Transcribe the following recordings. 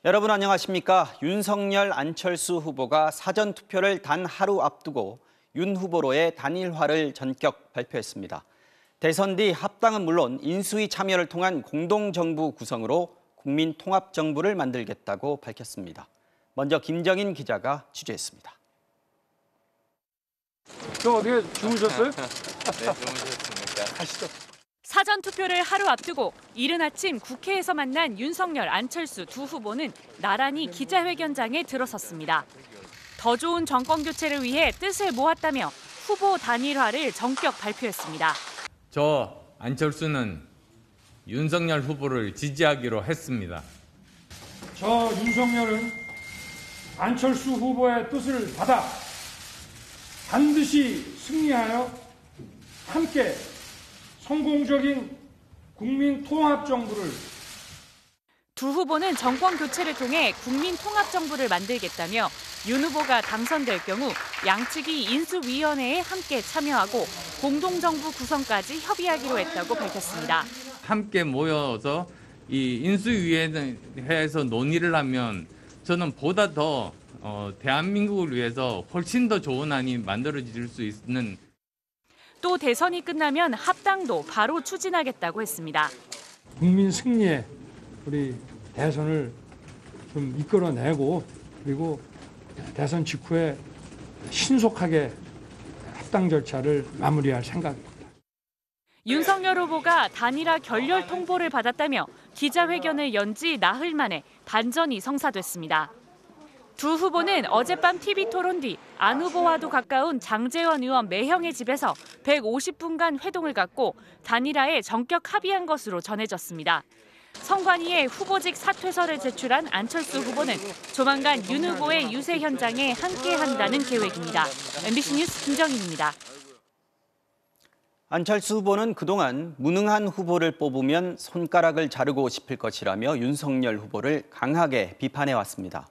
여러분 안녕하십니까? 윤석열, 안철수 후보가 사전투표를 단 하루 앞두고 윤 후보로의 단일화를 전격 발표했습니다. 대선 뒤 합당은 물론 인수위 참여를 통한 공동정부 구성으로 국민통합정부를 만들겠다고 밝혔습니다. 먼저 김정인 기자가 취재했습니다. 형 어떻게 주무셨어요? 네, 주무셨습니까? 가시죠. 사전투표를 하루 앞두고 이른 아침 국회에서 만난 윤석열, 안철수 두 후보는 나란히 기자회견장에 들어섰습니다. 더 좋은 정권 교체를 위해 뜻을 모았다며 후보 단일화를 전격 발표했습니다. 저 안철수는 윤석열 후보를 지지하기로 했습니다. 저 윤석열은 안철수 후보의 뜻을 받아 반드시 승리하여 함께 성공적인 국민 통합 정부를. 두 후보는 정권 교체를 통해 국민 통합 정부를 만들겠다며 윤 후보가 당선될 경우 양측이 인수위원회에 함께 참여하고 공동정부 구성까지 협의하기로 했다고 밝혔습니다. 함께 모여서 이 인수위원회에서 논의를 하면 저는 보다 더 대한민국을 위해서 훨씬 더 좋은 안이 만들어질 수 있는. 또 대선이 끝나면 합당도 바로 추진하겠다고 했습니다. 국민 승리에 우리 대선을 좀 이끌어내고 그리고 대선 직후에 신속하게 합당 절차를 마무리할 생각입니다. 윤석열 후보가 단일화 결렬 통보를 받았다며 기자회견을 연 지 나흘 만에 반전이 성사됐습니다. 두 후보는 어젯밤 TV토론 뒤 안 후보와도 가까운 장제원 의원 매형의 집에서 150분간 회동을 갖고 단일화에 전격 합의한 것으로 전해졌습니다. 선관위에 후보직 사퇴서를 제출한 안철수 후보는 조만간 윤 후보의 유세 현장에 함께한다는 계획입니다. MBC 뉴스 김정인입니다. 안철수 후보는 그동안 무능한 후보를 뽑으면 손가락을 자르고 싶을 것이라며 윤석열 후보를 강하게 비판해왔습니다.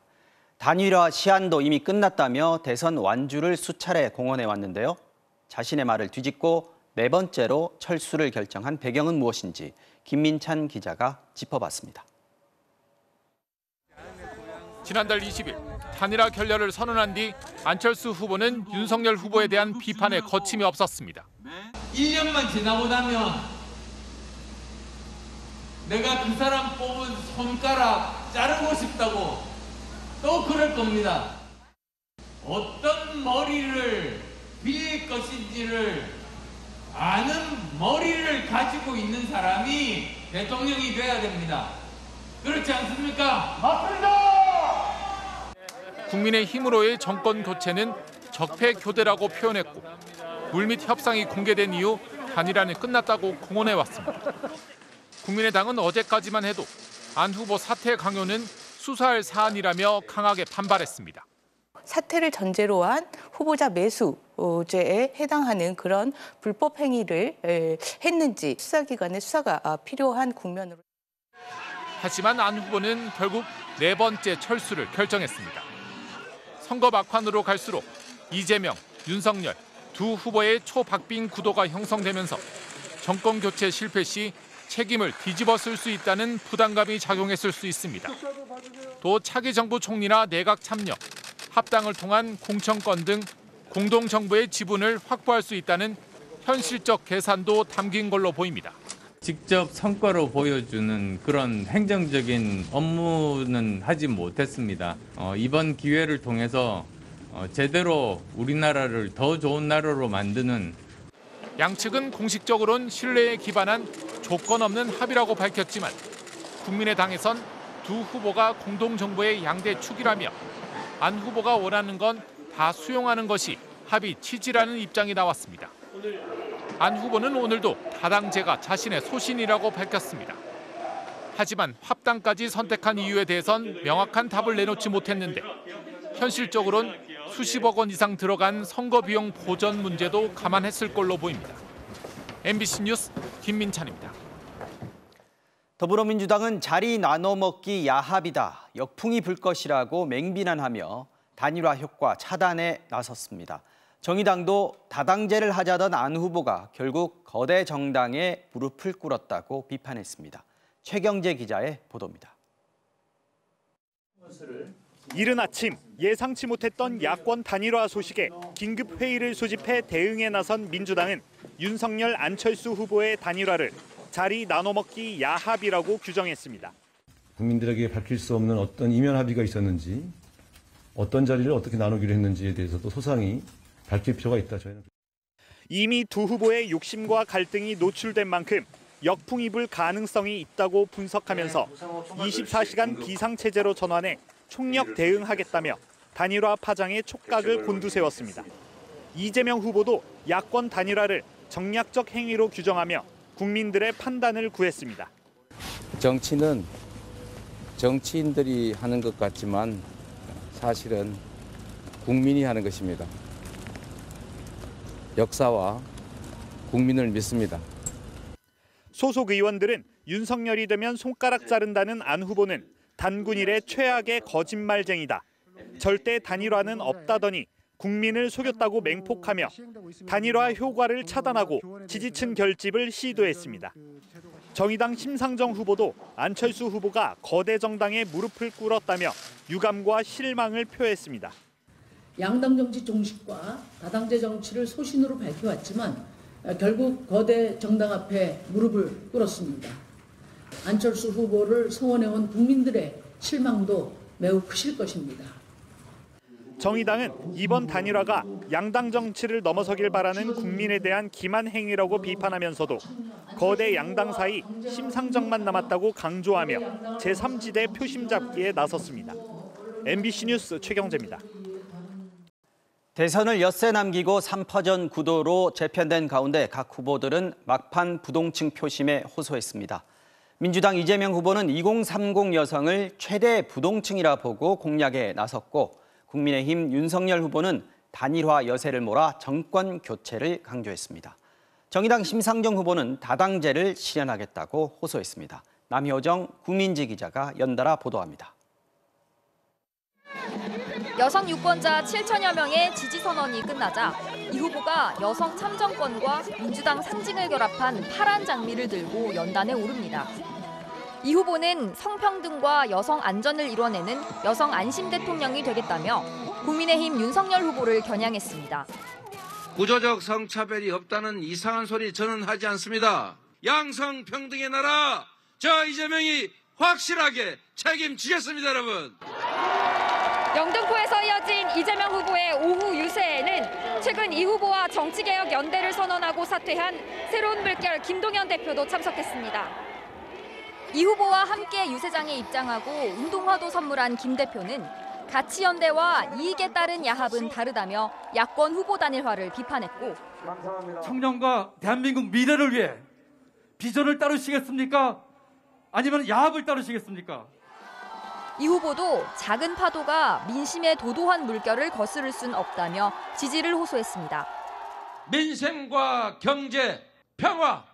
단일화 시한도 이미 끝났다며 대선 완주를 수차례 공언해왔는데요. 자신의 말을 뒤집고 네 번째로 철수를 결정한 배경은 무엇인지 김민찬 기자가 짚어봤습니다. 지난달 20일 단일화 결렬을 선언한 뒤 안철수 후보는 윤석열 후보에 대한 비판에 거침이 없었습니다. 1년만 지나고 나면 내가 그 사람 뽑은 손가락 자르고 싶다고 또 그럴 겁니다. 어떤 머리를 빌릴 것인지를 아는 머리를 가지고 있는 사람이 대통령이 돼야 됩니다. 그렇지 않습니까? 맞습니다. 국민의힘으로의 정권 교체는 적폐 교대라고 표현했고 물밑 협상이 공개된 이후 단일화는 끝났다고 공언해왔습니다. 국민의당은 어제까지만 해도 안 후보 사퇴 강요는 수사할 사안이라며 강하게 반발했습니다. 사퇴를 전제로 한 후보자 매수죄에 해당하는 그런 불법 행위를 했는지 수사기관의 수사가 필요한 국면으로. 하지만 안 후보는 결국 네 번째 철수를 결정했습니다. 선거 막판으로 갈수록 이재명, 윤석열 두 후보의 초박빙 구도가 형성되면서 정권 교체 실패 시 책임을 뒤집어 쓸 수 있다는 부담감이 작용했을 수 있습니다. 또 차기 정부 총리나 내각 참여, 합당을 통한 공천권 등 공동정부의 지분을 확보할 수 있다는 현실적 계산도 담긴 걸로 보입니다. 직접 성과로 보여주는 그런 행정적인 업무는 하지 못했습니다. 이번 기회를 통해서 제대로 우리나라를 더 좋은 나라로 만드는. 양측은 공식적으로는 신뢰에 기반한 조건 없는 합의라고 밝혔지만 국민의당에선 두 후보가 공동정부의 양대 축이라며 안 후보가 원하는 건 다 수용하는 것이 합의 취지라는 입장이 나왔습니다. 안 후보는 오늘도 다당제가 자신의 소신이라고 밝혔습니다. 하지만 합당까지 선택한 이유에 대해선 명확한 답을 내놓지 못했는데 현실적으로는 수십억 원 이상 들어간 선거 비용 보전 문제도 감안했을 걸로 보입니다. MBC 뉴스 김민찬입니다. 더불어민주당은 자리 나눠먹기 야합이다, 역풍이 불 것이라고 맹비난하며 단일화 효과 차단에 나섰습니다. 정의당도 다당제를 하자던 안 후보가 결국 거대 정당에 무릎을 꿇었다고 비판했습니다. 최경재 기자의 보도입니다. 이른 아침 예상치 못했던 야권 단일화 소식에 긴급 회의를 소집해 대응에 나선 민주당은 윤석열, 안철수 후보의 단일화를 자리 나눠먹기 야합이라고 규정했습니다. 국민들에게 밝힐 수 없는 어떤 이면 합의가 있었는지, 어떤 자리를 어떻게 나누기로 했는지에 대해서도 소상히 밝힐 필요가 있다. 저희는 이미 두 후보의 욕심과 갈등이 노출된 만큼 역풍이 불 가능성이 있다고 분석하면서 24시간 비상체제로 전환해 총력 대응하겠다며 단일화 파장에 촉각을 곤두세웠습니다. 이재명 후보도 야권 단일화를 정략적 행위로 규정하며 국민들의 판단을 구했습니다. 정치는 정치인들이 하는 것 같지만 사실은 국민이 하는 것입니다. 역사와 국민을 믿습니다. 소속 의원들은 윤석열이 되면 손가락 자른다는 안 후보는 단군일의 최악의 거짓말쟁이다. 절대 단일화는 없다더니 국민을 속였다고 맹폭하며 단일화 효과를 차단하고 지지층 결집을 시도했습니다. 정의당 심상정 후보도 안철수 후보가 거대 정당에 무릎을 꿇었다며 유감과 실망을 표했습니다. 양당 정치 종식과 다당제 정치를 소신으로 밝혀왔지만 결국 거대 정당 앞에 무릎을 꿇었습니다. 안철수 후보를 성원해온 국민들의 실망도 매우 크실 것입니다. 정의당은 이번 단일화가 양당 정치를 넘어서길 바라는 국민에 대한 기만 행위라고 비판하면서도 거대 양당 사이 심상정만 남았다고 강조하며 제3지대 표심 잡기에 나섰습니다. MBC 뉴스 최경재입니다. 대선을 엿새 남기고 3파전 구도로 재편된 가운데 각 후보들은 막판 부동층 표심에 호소했습니다. 민주당 이재명 후보는 2030 여성을 최대 부동층이라 보고 공략에 나섰고 국민의힘 윤석열 후보는 단일화 여세를 몰아 정권 교체를 강조했습니다. 정의당 심상정 후보는 다당제를 실현하겠다고 호소했습니다. 남효정 국민지 기자가 연달아 보도합니다. 여성 유권자 7천여 명의 지지 선언이 끝나자 이 후보가 여성 참정권과 민주당 상징을 결합한 파란 장미를 들고 연단에 오릅니다. 이 후보는 성평등과 여성 안전을 이뤄내는 여성 안심 대통령이 되겠다며 국민의힘 윤석열 후보를 겨냥했습니다. 구조적 성차별이 없다는 이상한 소리 저는 하지 않습니다. 양성평등의 나라, 저 이재명이 확실하게 책임지겠습니다, 여러분. 영등포에서 이어진 이재명 후보의 오후 유세에는 최근 이 후보와 정치개혁 연대를 선언하고 사퇴한 새로운 물결 김동연 대표도 참석했습니다. 이 후보와 함께 유세장에 입장하고 운동화도 선물한 김 대표는 가치 연대와 이익에 따른 야합은 다르다며 야권 후보 단일화를 비판했고 청년과 대한민국 미래를 위해 비전을 따르시겠습니까? 아니면 야합을 따르시겠습니까? 이 후보도 작은 파도가 민심의 도도한 물결을 거스를 순 없다며 지지를 호소했습니다. 민생과 경제, 평화,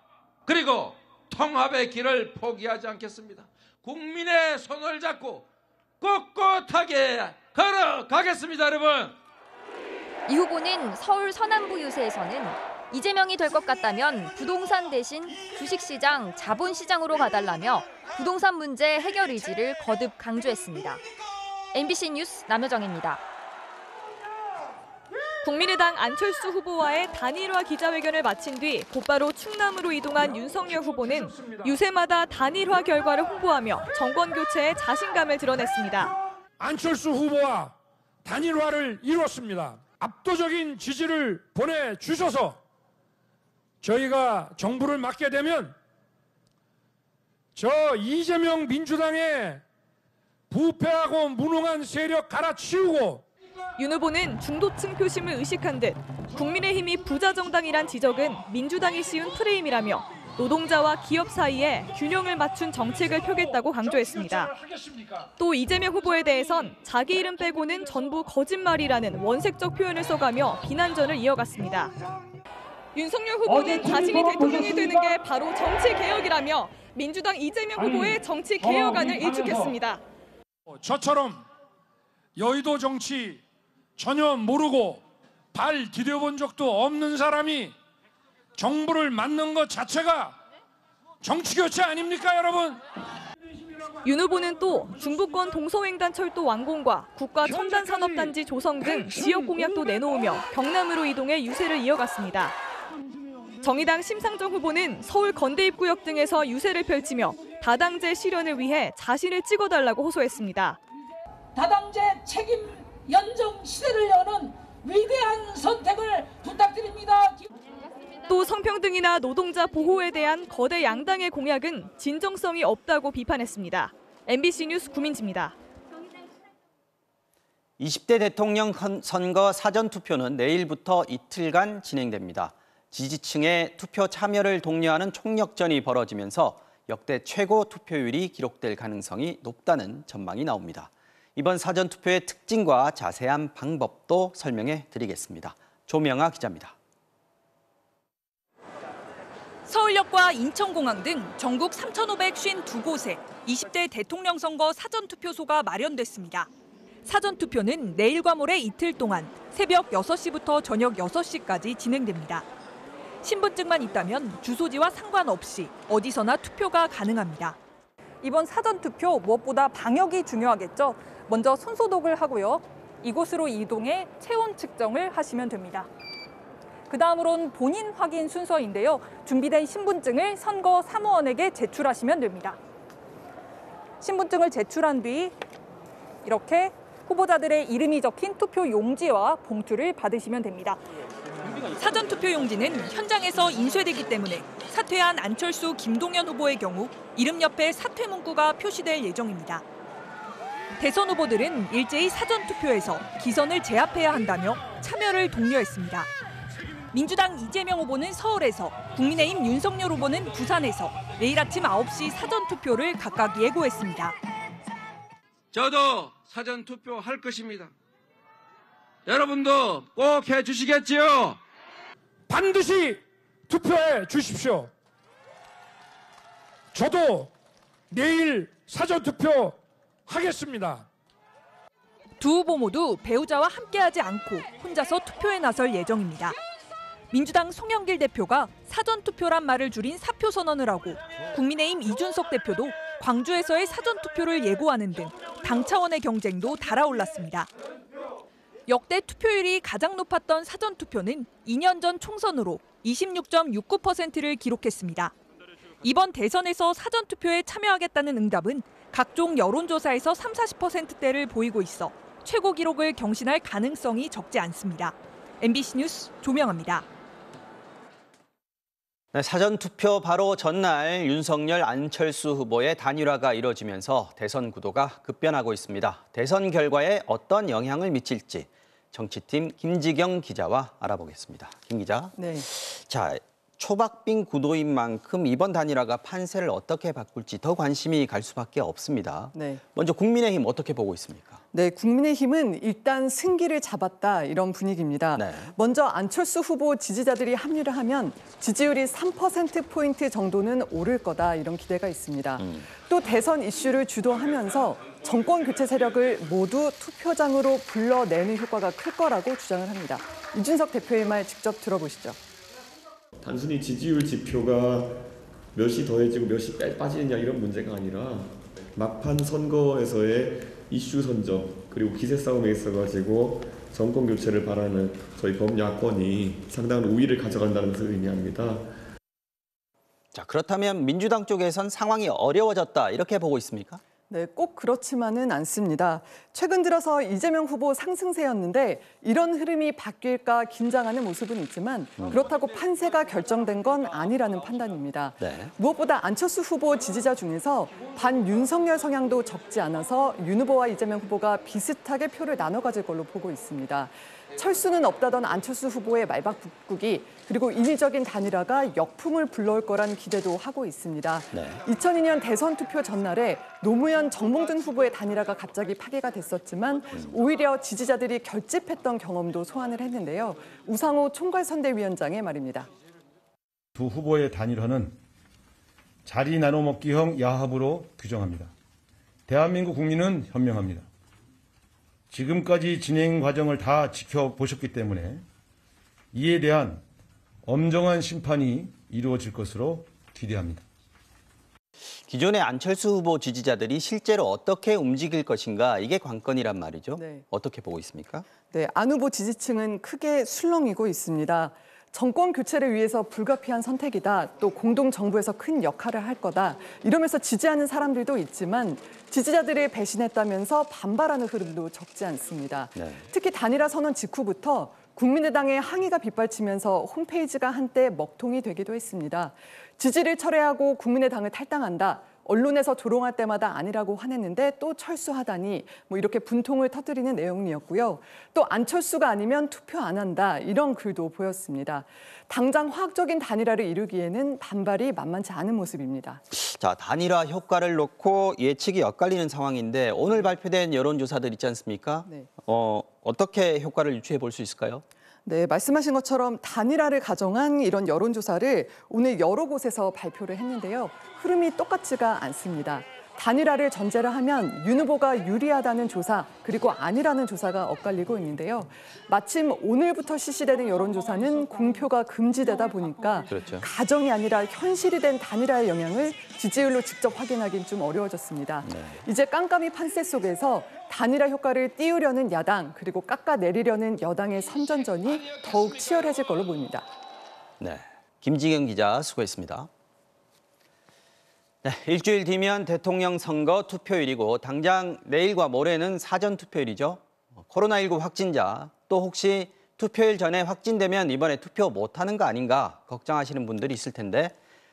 그리고 통합의 길을 포기하지 않겠습니다. 국민의 손을 잡고 꿋꿋하게 걸어가겠습니다, 여러분. 이 후보는 서울 서남부 유세에서는 이재명이 될 것 같다면 부동산 대신 주식시장, 자본시장으로 가달라며 부동산 문제 해결 의지를 거듭 강조했습니다. MBC 뉴스 남효정입니다. 국민의당 안철수 후보와의 단일화 기자회견을 마친 뒤 곧바로 충남으로 이동한 윤석열 후보는 유세마다 단일화 결과를 홍보하며 정권 교체에 자신감을 드러냈습니다. 안철수 후보와 단일화를 이뤘습니다. 압도적인 지지를 보내주셔서 저희가 정부를 맡게 되면 저 이재명 민주당의 부패하고 무능한 세력 갈아치우고 윤 후보는 중도층 표심을 의식한 듯 국민의힘이 부자정당이란 지적은 민주당이 씌운 프레임이라며 노동자와 기업 사이에 균형을 맞춘 정책을 펴겠다고 강조했습니다. 또 이재명 후보에 대해선 자기 이름 빼고는 전부 거짓말이라는 원색적 표현을 써가며 비난전을 이어갔습니다. 윤석열 후보는 자신이 대통령이 되는 게 바로 정치개혁이라며 민주당 이재명 후보의 정치개혁안을 일축했습니다. 저처럼 여의도 정치 전혀 모르고 발 디뎌본 적도 없는 사람이 정부를 맡는 것 자체가 정치교체 아닙니까, 여러분? 윤 후보는 또 중부권 동서횡단철도 완공과 국가첨단산업단지 조성 등 지역 공약도 내놓으며 경남으로 이동해 유세를 이어갔습니다. 정의당 심상정 후보는 서울 건대입구역 등에서 유세를 펼치며 다당제 실현을 위해 자신을 찍어달라고 호소했습니다. 다당제 책임 연정 시대를 여는 위대한 선택을 부탁드립니다. 또 성평등이나 노동자 보호에 대한 거대 양당의 공약은 진정성이 없다고 비판했습니다. MBC 뉴스 구민지입니다. 20대 대통령 선거 사전투표는 내일부터 이틀간 진행됩니다. 지지층의 투표 참여를 독려하는 총력전이 벌어지면서 역대 최고 투표율이 기록될 가능성이 높다는 전망이 나옵니다. 이번 사전투표의 특징과 자세한 방법도 설명해 드리겠습니다. 조명아 기자입니다. 서울역과 인천공항 등 전국 3,552곳에 20대 대통령 선거 사전투표소가 마련됐습니다. 사전투표는 내일과 모레 이틀 동안 새벽 6시부터 저녁 6시까지 진행됩니다. 신분증만 있다면 주소지와 상관없이 어디서나 투표가 가능합니다. 이번 사전투표 무엇보다 방역이 중요하겠죠. 먼저 손소독을 하고요. 이곳으로 이동해 체온 측정을 하시면 됩니다. 그 다음으론 본인 확인 순서인데요. 준비된 신분증을 선거 사무원에게 제출하시면 됩니다. 신분증을 제출한 뒤 이렇게 후보자들의 이름이 적힌 투표 용지와 봉투를 받으시면 됩니다. 사전투표 용지는 현장에서 인쇄되기 때문에 사퇴한 안철수, 김동연 후보의 경우 이름 옆에 사퇴 문구가 표시될 예정입니다. 대선 후보들은 일제히 사전투표에서 기선을 제압해야 한다며 참여를 독려했습니다. 민주당 이재명 후보는 서울에서, 국민의힘 윤석열 후보는 부산에서 내일 아침 9시 사전투표를 각각 예고했습니다. 저도 사전투표 할 것입니다. 여러분도 꼭 해주시겠지요? 반드시 투표해 주십시오. 저도 내일 사전투표 하겠습니다. 두 후보 모두 배우자와 함께하지 않고 혼자서 투표에 나설 예정입니다. 민주당 송영길 대표가 사전투표란 말을 줄인 사표 선언을 하고 국민의힘 이준석 대표도 광주에서의 사전투표를 예고하는 등 당 차원의 경쟁도 달아올랐습니다. 역대 투표율이 가장 높았던 사전투표는 2년 전 총선으로 26.69%를 기록했습니다. 이번 대선에서 사전투표에 참여하겠다는 응답은 각종 여론조사에서 30-40%대를 보이고 있어 최고 기록을 경신할 가능성이 적지 않습니다. MBC 뉴스 조명아입니다. 네, 사전투표 바로 전날 윤석열, 안철수 후보의 단일화가 이뤄지면서 대선 구도가 급변하고 있습니다. 대선 결과에 어떤 영향을 미칠지 정치팀 김지경 기자와 알아보겠습니다. 김 기자. 네. 자, 초박빙 구도인 만큼 이번 단일화가 판세를 어떻게 바꿀지 더 관심이 갈 수밖에 없습니다. 네. 먼저 국민의힘 어떻게 보고 있습니까? 네, 국민의힘은 일단 승기를 잡았다 이런 분위기입니다. 네. 먼저 안철수 후보 지지자들이 합류를 하면 지지율이 3%포인트 정도는 오를 거다 이런 기대가 있습니다. 또 대선 이슈를 주도하면서 정권 교체 세력을 모두 투표장으로 불러내는 효과가 클 거라고 주장을 합니다. 이준석 대표의 말 직접 들어보시죠. 단순히 지지율 지표가 몇이 더해지고 몇이 빠지느냐 이런 문제가 아니라 막판 선거에서의 이슈 선정 그리고 기세 싸움에 있어가지고 정권 교체를 바라는 저희 범야권이 상당한 우위를 가져간다는 것을 의미합니다. 자, 그렇다면 민주당 쪽에선 상황이 어려워졌다 이렇게 보고 있습니까? 네, 꼭 그렇지만은 않습니다. 최근 들어서 이재명 후보 상승세였는데 이런 흐름이 바뀔까 긴장하는 모습은 있지만 그렇다고 판세가 결정된 건 아니라는 판단입니다. 네. 무엇보다 안철수 후보 지지자 중에서 반윤석열 성향도 적지 않아서 윤 후보와 이재명 후보가 비슷하게 표를 나눠 가질 걸로 보고 있습니다. 철수는 없다던 안철수 후보의 말바꾸기 그리고 인위적인 단일화가 역풍을 불러올 거란 기대도 하고 있습니다. 네. 2002년 대선 투표 전날에 노무현 정몽준 후보의 단일화가 갑자기 파기가 됐었지만 오히려 지지자들이 결집했던 경험도 소환을 했는데요. 우상호 총괄선대위원장의 말입니다. 두 후보의 단일화는 자리 나눠먹기형 야합으로 규정합니다. 대한민국 국민은 현명합니다. 지금까지 진행 과정을 다 지켜보셨기 때문에 이에 대한 엄정한 심판이 이루어질 것으로 기대합니다. 기존의 안철수 후보 지지자들이 실제로 어떻게 움직일 것인가 이게 관건이란 말이죠. 네. 어떻게 보고 있습니까? 네, 안 후보 지지층은 크게 술렁이고 있습니다. 정권 교체를 위해서 불가피한 선택이다. 또 공동 정부에서 큰 역할을 할 거다. 이러면서 지지하는 사람들도 있지만 지지자들이 배신했다면서 반발하는 흐름도 적지 않습니다. 네. 특히 단일화 선언 직후부터 국민의당의 항의가 빗발치면서 홈페이지가 한때 먹통이 되기도 했습니다. 지지를 철회하고 국민의당을 탈당한다. 언론에서 조롱할 때마다 아니라고 화냈는데 또 철수하다니 뭐 이렇게 분통을 터뜨리는 내용이었고요. 또 안철수가 아니면 투표 안 한다 이런 글도 보였습니다. 당장 화학적인 단일화를 이루기에는 반발이 만만치 않은 모습입니다. 자, 단일화 효과를 놓고 예측이 엇갈리는 상황인데 오늘 발표된 여론조사들 있지 않습니까? 네. 어떻게 효과를 유추해 볼 수 있을까요? 네, 말씀하신 것처럼 단일화를 가정한 이런 여론조사를 오늘 여러 곳에서 발표를 했는데요. 흐름이 똑같지가 않습니다. 단일화를 전제로 하면 윤 후보가 유리하다는 조사 그리고 아니라는 조사가 엇갈리고 있는데요. 마침 오늘부터 실시되는 여론조사는 공표가 금지되다 보니까 그렇죠. 가정이 아니라 현실이 된 단일화의 영향을 지지율로 직접 확인하기는 좀 어려워졌습니다. 네. 이제 깜깜이 판세 속에서 단일화 효과를 띄우려는 야당 그리고 깎아내리려는 여당의 선전전이 더욱 치열해질 걸로 보입니다. 네, 김지경 기자 수고했습니다. 네, 일주일 뒤면 대통령 선거 투표일이고 당장 내일과 모레는 사전 투표일이죠. 코로나19 확진자 또 혹시 투표일 전에 확진되면 이번에 투표 못하는 거 아닌가 걱정하시는 분들이 있을 텐데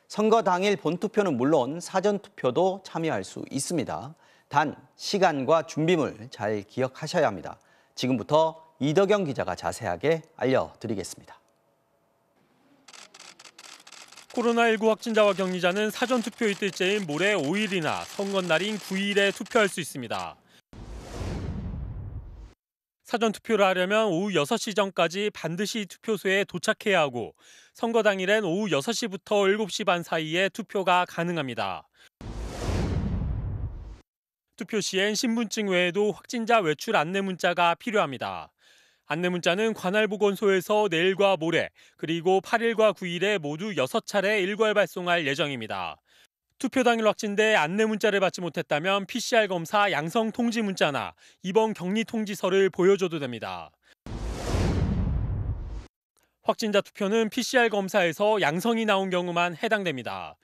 선거 당일 본투표는 물론 사전 투표도 참여할 수 있습니다. 단 시간과 준비물 잘 기억하셔야 합니다. 지금부터 이덕영 기자가 자세하게 알려드리겠습니다. 코로나19 확진자와 격리자는 사전투표 이틀째인 모레 5일이나 선거날인 9일에 투표할 수 있습니다. 사전투표를 하려면 오후 6시 전까지 반드시 투표소에 도착해야 하고 선거 당일엔 오후 6시부터 7시 반 사이에 투표가 가능합니다. 투표 시엔 신분증 외에도 확진자 외출 안내 문자가 필요합니다. 안내 문자는 관할 보건소에서 내일과 모레 그리고 8일과 9일에 모두 6차례 일괄 발송할 예정입니다. 투표 당일 확진돼 안내 문자를 받지 못했다면 PCR 검사 양성 통지 문자나 입원 격리 통지서를 보여줘도 됩니다. 확진자 투표는 PCR 검사에서 양성이 나온 경우만 해당됩니다.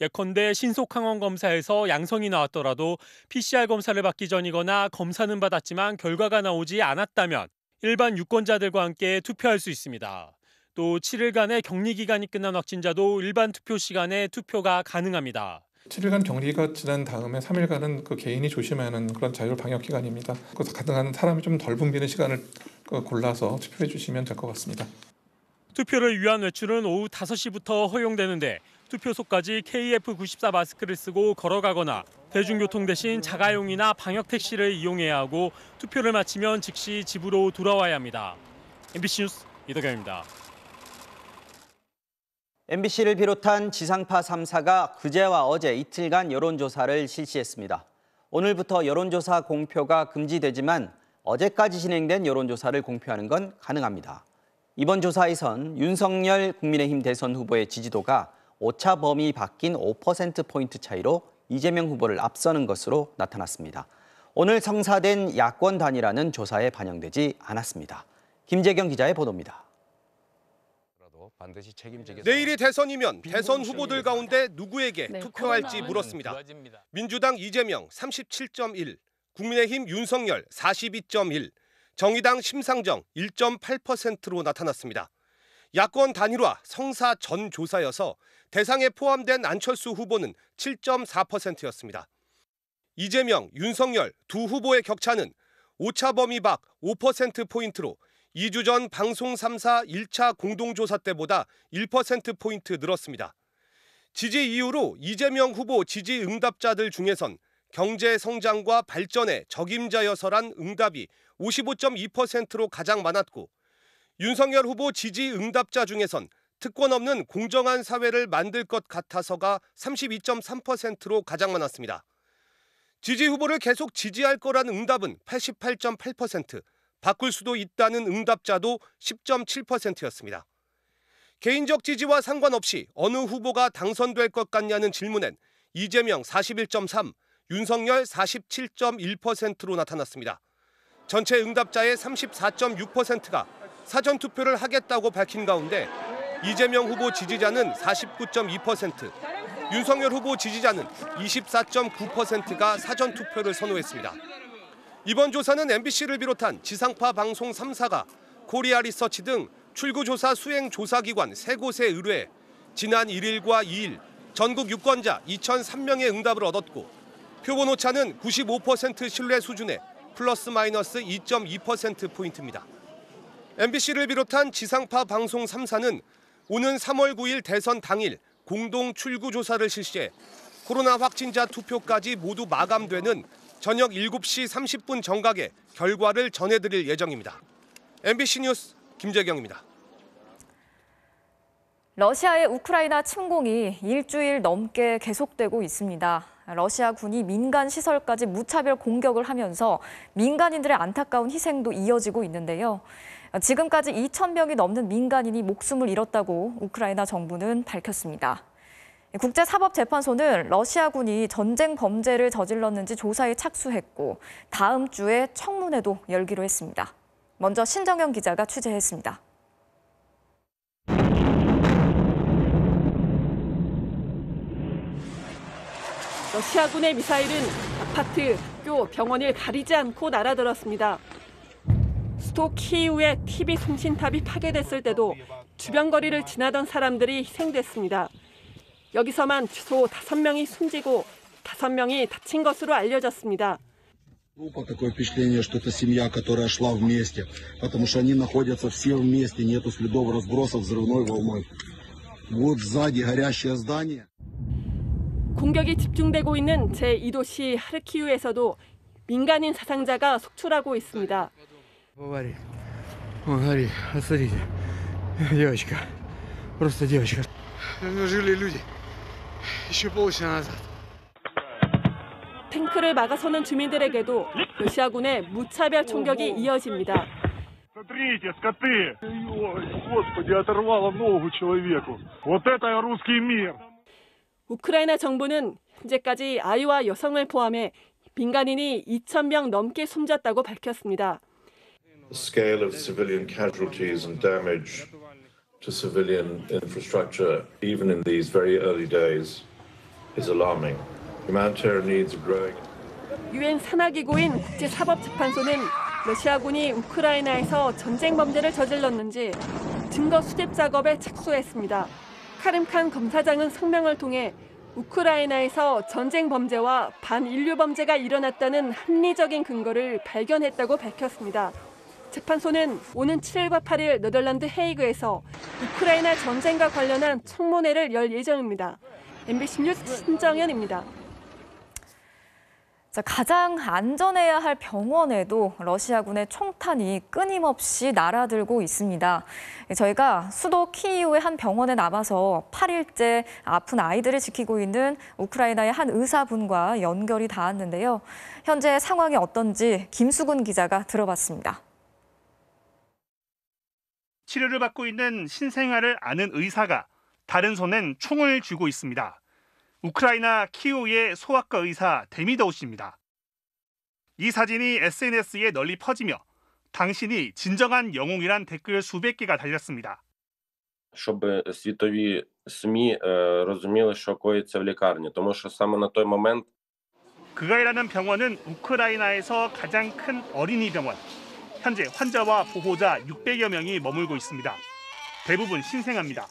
예컨대 신속항원 검사에서 양성이 나왔더라도 PCR 검사를 받기 전이거나 검사는 받았지만 결과가 나오지 않았다면 일반 유권자들과 함께 투표할 수 있습니다. 또 7일간의 격리 기간이 끝난 확진자도 일반 투표 시간에 투표가 가능합니다. 7일간 격리가 지난 다음에 3일간은 그 개인이 조심해야 하는 그런 자율 방역 기간입니다. 그래서 가능한 사람이 좀 덜 붐비는 시간을 골라서 투표해 주시면 될 것 같습니다. 투표를 위한 외출은 오후 5시부터 허용되는데 투표소까지 KF94 마스크를 쓰고 걸어가거나 대중교통 대신 자가용이나 방역택시를 이용해야 하고 투표를 마치면 즉시 집으로 돌아와야 합니다. MBC 뉴스 이덕영입니다. MBC를 비롯한 지상파 3사가 그제와 어제 이틀간 여론조사를 실시했습니다. 오늘부터 여론조사 공표가 금지되지만 어제까지 진행된 여론조사를 공표하는 건 가능합니다. 이번 조사에선 윤석열 국민의힘 대선 후보의 지지도가 오차 범위 바뀐 5%포인트 차이로 이재명 후보를 앞서는 것으로 나타났습니다. 오늘 성사된 야권 단일화는 조사에 반영되지 않았습니다. 김재경 기자의 보도입니다. 내일이 대선이면 대선 후보들 가운데 누구에게 투표할지 물었습니다. 민주당 이재명 37.1, 국민의힘 윤석열 42.1, 정의당 심상정 1.8%로 나타났습니다. 야권 단일화 성사 전 조사여서 대상에 포함된 안철수 후보는 7.4%였습니다. 이재명, 윤석열 두 후보의 격차는 오차 범위 밖 5%포인트로 2주 전 방송 3사 1차 공동조사 때보다 1%포인트 늘었습니다. 지지 이유로 이재명 후보 지지 응답자들 중에선 경제 성장과 발전에 적임자여서란 응답이 55.2%로 가장 많았고 윤석열 후보 지지 응답자 중에선 특권 없는 공정한 사회를 만들 것 같아서가 32.3%로 가장 많았습니다. 지지 후보를 계속 지지할 거라는 응답은 88.8%, 바꿀 수도 있다는 응답자도 10.7%였습니다. 개인적 지지와 상관없이 어느 후보가 당선될 것 같냐는 질문엔 이재명 41.3, 윤석열 47.1%로 나타났습니다. 전체 응답자의 34.6%가 사전투표를 하겠다고 밝힌 가운데 이재명 후보 지지자는 49.2%, 윤석열 후보 지지자는 24.9%가 사전투표를 선호했습니다. 이번 조사는 MBC를 비롯한 지상파 방송 3사가 코리아 리서치 등 출구조사 수행 조사기관 3곳에 의뢰해 지난 1일과 2일 전국 유권자 2,003명의 응답을 얻었고 표본 오차는 95% 신뢰 수준의 플러스 마이너스 2.2%포인트입니다. MBC를 비롯한 지상파 방송 3사는 오는 3월 9일 대선 당일 공동 출구조사를 실시해 코로나 확진자 투표까지 모두 마감되는 저녁 7시 30분 정각에 결과를 전해드릴 예정입니다. MBC 뉴스 김재경입니다. 러시아의 우크라이나 침공이 일주일 넘게 계속되고 있습니다. 러시아 군이 민간 시설까지 무차별 공격을 하면서 민간인들의 안타까운 희생도 이어지고 있는데요. 지금까지 2,000명이 넘는 민간인이 목숨을 잃었다고 우크라이나 정부는 밝혔습니다. 국제사법재판소는 러시아군이 전쟁 범죄를 저질렀는지 조사에 착수했고 다음 주에 청문회도 열기로 했습니다. 먼저 신정현 기자가 취재했습니다. 러시아군의 미사일은 아파트, 학교, 병원을 가리지 않고 날아들었습니다. 수도 키이우의 TV 통신탑이 파괴됐을 때도 주변 거리를 지나던 사람들이 희생됐습니다. 여기서만 최소 5명이 숨지고 5명이 다친 것으로 알려졌습니다. Такое впечатление, что это семья, которая шла вместе, потому что они находятся все вместе, нету следов разбросов взрывной волной. Вот сзади горящее здание. 공격이 집중되고 있는 제2도시 하르키우에서도 민간인 사상자가 속출하고 있습니다. Девочка, просто девочка. Жили люди еще полчаса назад. 탱크를 막아서는 주민들에게도 러시아군의 무차별 총격이 이어집니다. Смотрите, скоты! Ой, Господи, оторвало ногу человеку. Вот это русский мир. 우크라이나 정부는 현재까지 아이와 여성을 포함해 민간인이 2,000명 넘게 숨졌다고 밝혔습니다. The scale of civilian casualties and damage to civilian infrastructure, even in these very early days, is alarming. Humanitarian needs are growing. 유엔 산하기구인 국제사법재판소는 러시아군이 우크라이나에서 전쟁 범죄를 저질렀는지 증거 수집 작업에 착수했습니다. 카림칸 검사장은 성명을 통해 우크라이나에서 전쟁 범죄와 반인류 범죄가 일어났다는 합리적인 근거를 발견했다고 밝혔습니다. 재판소는 오는 7일과 8일 네덜란드 헤이그에서 우크라이나 전쟁과 관련한 청문회를 열 예정입니다. MBC 뉴스 신정현입니다. 가장 안전해야 할 병원에도 러시아군의 총탄이 끊임없이 날아들고 있습니다. 저희가 수도 키이우의 한 병원에 남아서 8일째 아픈 아이들을 지키고 있는 우크라이나의 한 의사분과 연결이 닿았는데요. 현재 상황이 어떤지 김수근 기자가 들어봤습니다. 치료를 받고 있는 신생아를 아는 의사가 다른 손엔 총을 쥐고 있습니다. 우크라이나 키이우의 소아과 의사 데미도우 씨입니다. 이 사진이 SNS에 널리 퍼지며 당신이 진정한 영웅이란 댓글 수백 개가 달렸습니다. Щоб світові СМІ розуміли, що коїться в лікарні, тому що саме на той момент 그가 일하는 병원은 우크라이나에서 가장 큰 어린이 병원. 현재 환자와 보호자 600여 명이 머물고 있습니다. 대부분 신생아입니다.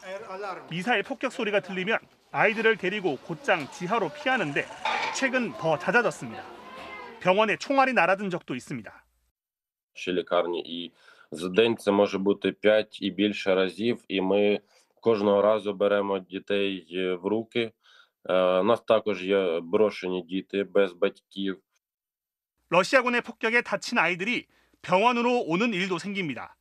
미사일 폭격 소리가 들리면 아이들을 데리고 곧장 지하로 피하는데 최근 더 잦아졌습니다. 병원에 총알이 날아든 적도 있습니다. ще лікарні, і за день це може бути 5 і більше разів, і ми кожного разу беремо дітей в руки. У нас також є брошені діти без батьків. 러시아군의 폭격에 다친 아이들이 병원으로 오는 일도 생깁니다.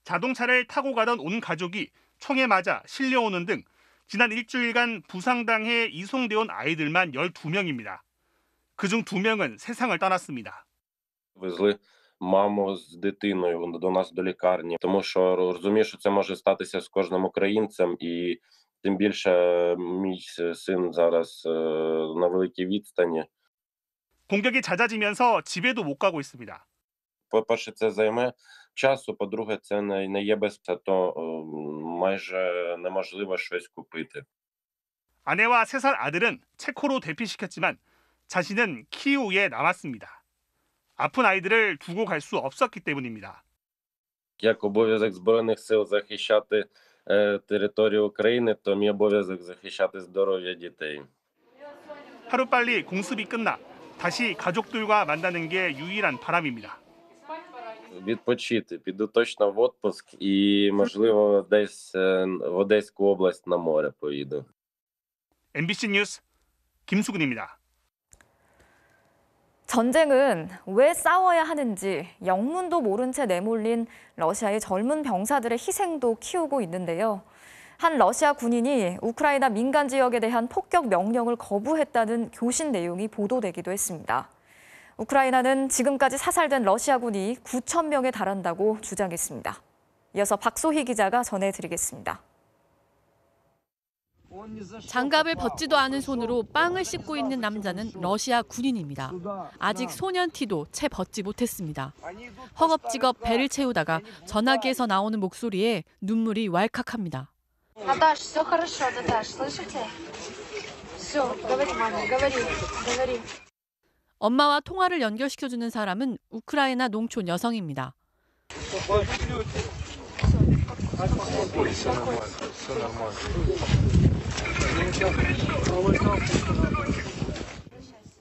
자동차를 타고 가던 온 가족이 총에 맞아 실려오는 등 지난 일주일간 부상당해 이송돼 온 아이들만 12명입니다. 그중 2명은 세상을 떠났습니다. Везли маму з дитиною до нас до лікарні, тому що розумію, що це може статися з кожним українцем, і Тим більше мій син зараз на великій відстані. 공격이 잦아지면서 집에도 못 가고 있습니다. По-перше, це займе часу, по-друге, це не є безпека, то майже неможливо щось купити. 아내와 3살 아들은 체코로 대피시켰지만 자신은 키우에 남았습니다. 아픈 아이들을 두고 갈 수 없었기 때문입니다. Як обов'язок Збройних сил захищати територію України, то мій обов'язок захищати здоров'я дітей. 하루빨리 공습이 끝나 다시 가족들과 만나는 게 유일한 바람입니다. Відпочити, піду точно в відпуск і, можливо, десь в Одеську область на море поїду. MBC 뉴스 김수근입니다. 전쟁은 왜 싸워야 하는지 영문도 모른 채 내몰린 러시아의 젊은 병사들의 희생도 키우고 있는데요. 한 러시아 군인이 우크라이나 민간 지역에 대한 폭격 명령을 거부했다는 교신 내용이 보도되기도 했습니다. 우크라이나는 지금까지 사살된 러시아군이 9천 명에 달한다고 주장했습니다. 이어서 박소희 기자가 전해드리겠습니다. 장갑을 벗지도 않은 손으로 빵을 씹고 있는 남자는 러시아 군인입니다. 아직 소년 티도 채 벗지 못했습니다. 허겁지겁 배를 채우다가 전화기에서 나오는 목소리에 눈물이 왈칵합니다. Наташ, все хорошо, Наташ, слышите? Все, говори, маме, говори. 엄마와 통화를 연결시켜주는 사람은 우크라이나 농촌 여성입니다.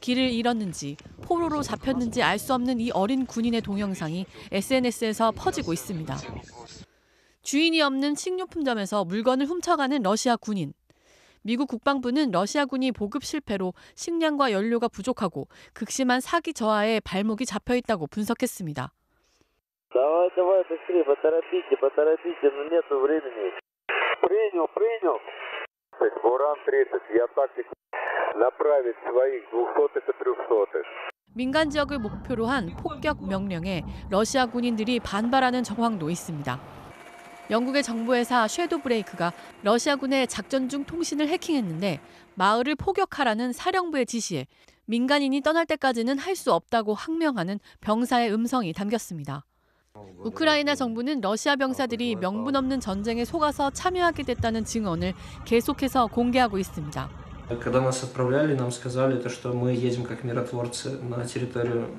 길을 잃었는지 포로로 잡혔는지 알 수 없는 이 어린 군인의 동영상이 SNS에서 퍼지고 있습니다. 주인이 없는 식료품점에서 물건을 훔쳐가는 러시아 군인. 미국 국방부는 러시아군이 보급 실패로 식량과 연료가 부족하고 극심한 사기 저하에 발목이 잡혀 있다고 분석했습니다. Давай, быстрее, поторопите, но нету времени. Принял. Буран 30, я тактик направить своих 200-х и 300-х. 민간 지역을 목표로 한 폭격 명령에 러시아 군인들이 반발하는 정황도 있습니다. 영국의 정보회사 섀도우 브레이크가 러시아군의 작전 중 통신을 해킹했는데 마을을 포격하라는 사령부의 지시에 민간인이 떠날 때까지는 할 수 없다고 항명하는 병사의 음성이 담겼습니다. 우크라이나 정부는 러시아 병사들이 명분 없는 전쟁에 속아서 참여하게 됐다는 증언을 계속해서 공개하고 있습니다. Когда нас отправляли, нам сказали, что мы едем как миротворцы на территорию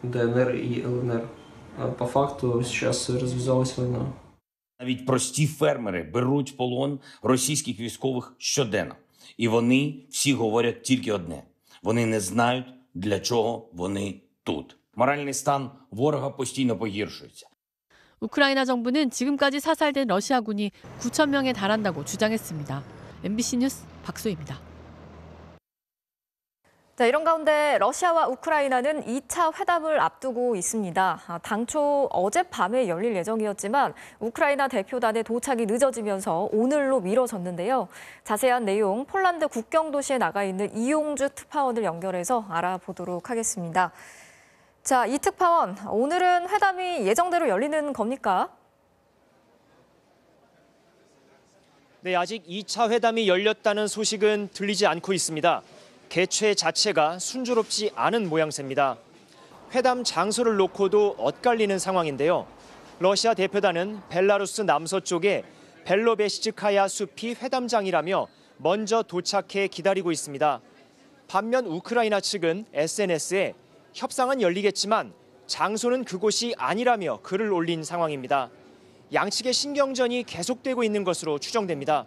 ДНР и ЛНР. По факту сейчас развязалась война. Навіть прості фермери беруть в полон російських військових щоденно. І вони всі говорять тільки одне. Вони не знають, для чого вони тут. Моральний стан ворога постійно погіршується. 우크라이나 정부는 지금까지 사살된 러시아군이 9천 명에 달한다고 주장했습니다. MBC 뉴스 박소희입니다. 자, 이런 가운데 러시아와 우크라이나는 2차 회담을 앞두고 있습니다. 당초 어젯밤에 열릴 예정이었지만 우크라이나 대표단의 도착이 늦어지면서 오늘로 미뤄졌는데요. 자세한 내용 폴란드 국경 도시에 나가 있는 이용주 특파원을 연결해서 알아보도록 하겠습니다. 자, 이 특파원, 오늘은 회담이 예정대로 열리는 겁니까? 네, 아직 2차 회담이 열렸다는 소식은 들리지 않고 있습니다. 개최 자체가 순조롭지 않은 모양새입니다. 회담 장소를 놓고도 엇갈리는 상황인데요. 러시아 대표단은 벨라루스 남서쪽에 벨로베시츠카야 숲이 회담장이라며 먼저 도착해 기다리고 있습니다. 반면 우크라이나 측은 SNS에 협상은 열리겠지만 장소는 그곳이 아니라며 글을 올린 상황입니다. 양측의 신경전이 계속되고 있는 것으로 추정됩니다.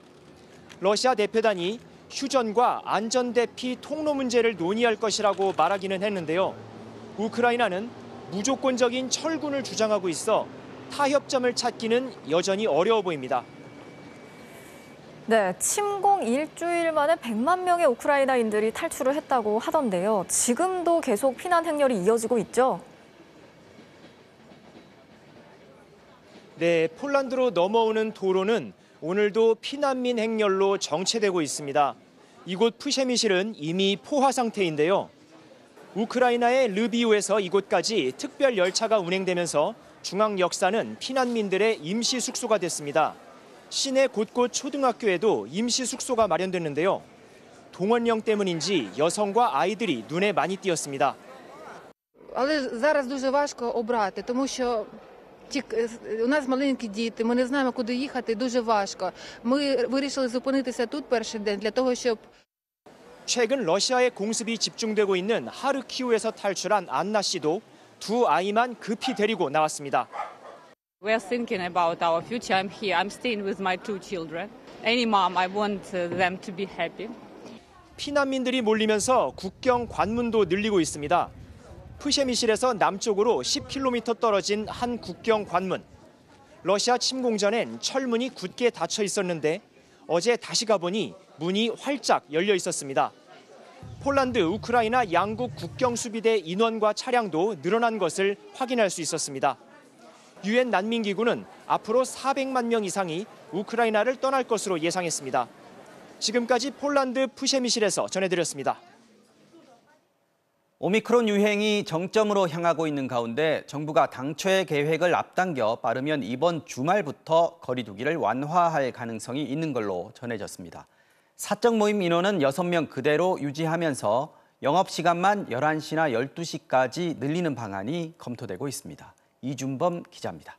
러시아 대표단이 휴전과 안전대피 통로 문제를 논의할 것이라고 말하기는 했는데요. 우크라이나는 무조건적인 철군을 주장하고 있어 타협점을 찾기는 여전히 어려워 보입니다. 네, 침공 일주일 만에 100만 명의 우크라이나인들이 탈출을 했다고 하던데요. 지금도 계속 피난 행렬이 이어지고 있죠? 네, 폴란드로 넘어오는 도로는 오늘도 피난민 행렬로 정체되고 있습니다. 이곳 프셰미실은 이미 포화 상태인데요. 우크라이나의 르비우에서 이곳까지 특별 열차가 운행되면서 중앙 역사는 피난민들의 임시 숙소가 됐습니다. 시내 곳곳 초등학교에도 임시 숙소가 마련됐는데요. 동원령 때문인지 여성과 아이들이 눈에 많이 띄었습니다. Але зараз дуже важко обрати, тому що у нас маленькі діти, ми не знаємо, куди їхати, дуже важко. Ми вирішили зупинитися тут перший день для того, щоб 최근 러시아의 공습이 집중되고 있는 하르키우에서 탈출한 안나 씨도 두 아이만 급히 데리고 나왔습니다. We are thinking about our future. I'm here. I'm staying with my two children. Any mom, I want them to be happy. 피난민들이 몰리면서 국경 관문도 늘리고 있습니다. 프셰미실에서 남쪽으로 10km 떨어진 한 국경 관문. 러시아 침공 전엔 철문이 굳게 닫혀 있었는데 어제 다시 가보니 문이 활짝 열려 있었습니다. 폴란드, 우크라이나 양국 국경 수비대 인원과 차량도 늘어난 것을 확인할 수 있었습니다. 유엔 난민기구는 앞으로 400만 명 이상이 우크라이나를 떠날 것으로 예상했습니다. 지금까지 폴란드 프셰미실에서 전해드렸습니다. 오미크론 유행이 정점으로 향하고 있는 가운데 정부가 당초의 계획을 앞당겨 빠르면 이번 주말부터 거리 두기를 완화할 가능성이 있는 걸로 전해졌습니다. 사적 모임 인원은 6명 그대로 유지하면서 영업시간만 11시나 12시까지 늘리는 방안이 검토되고 있습니다. 이준범 기자입니다.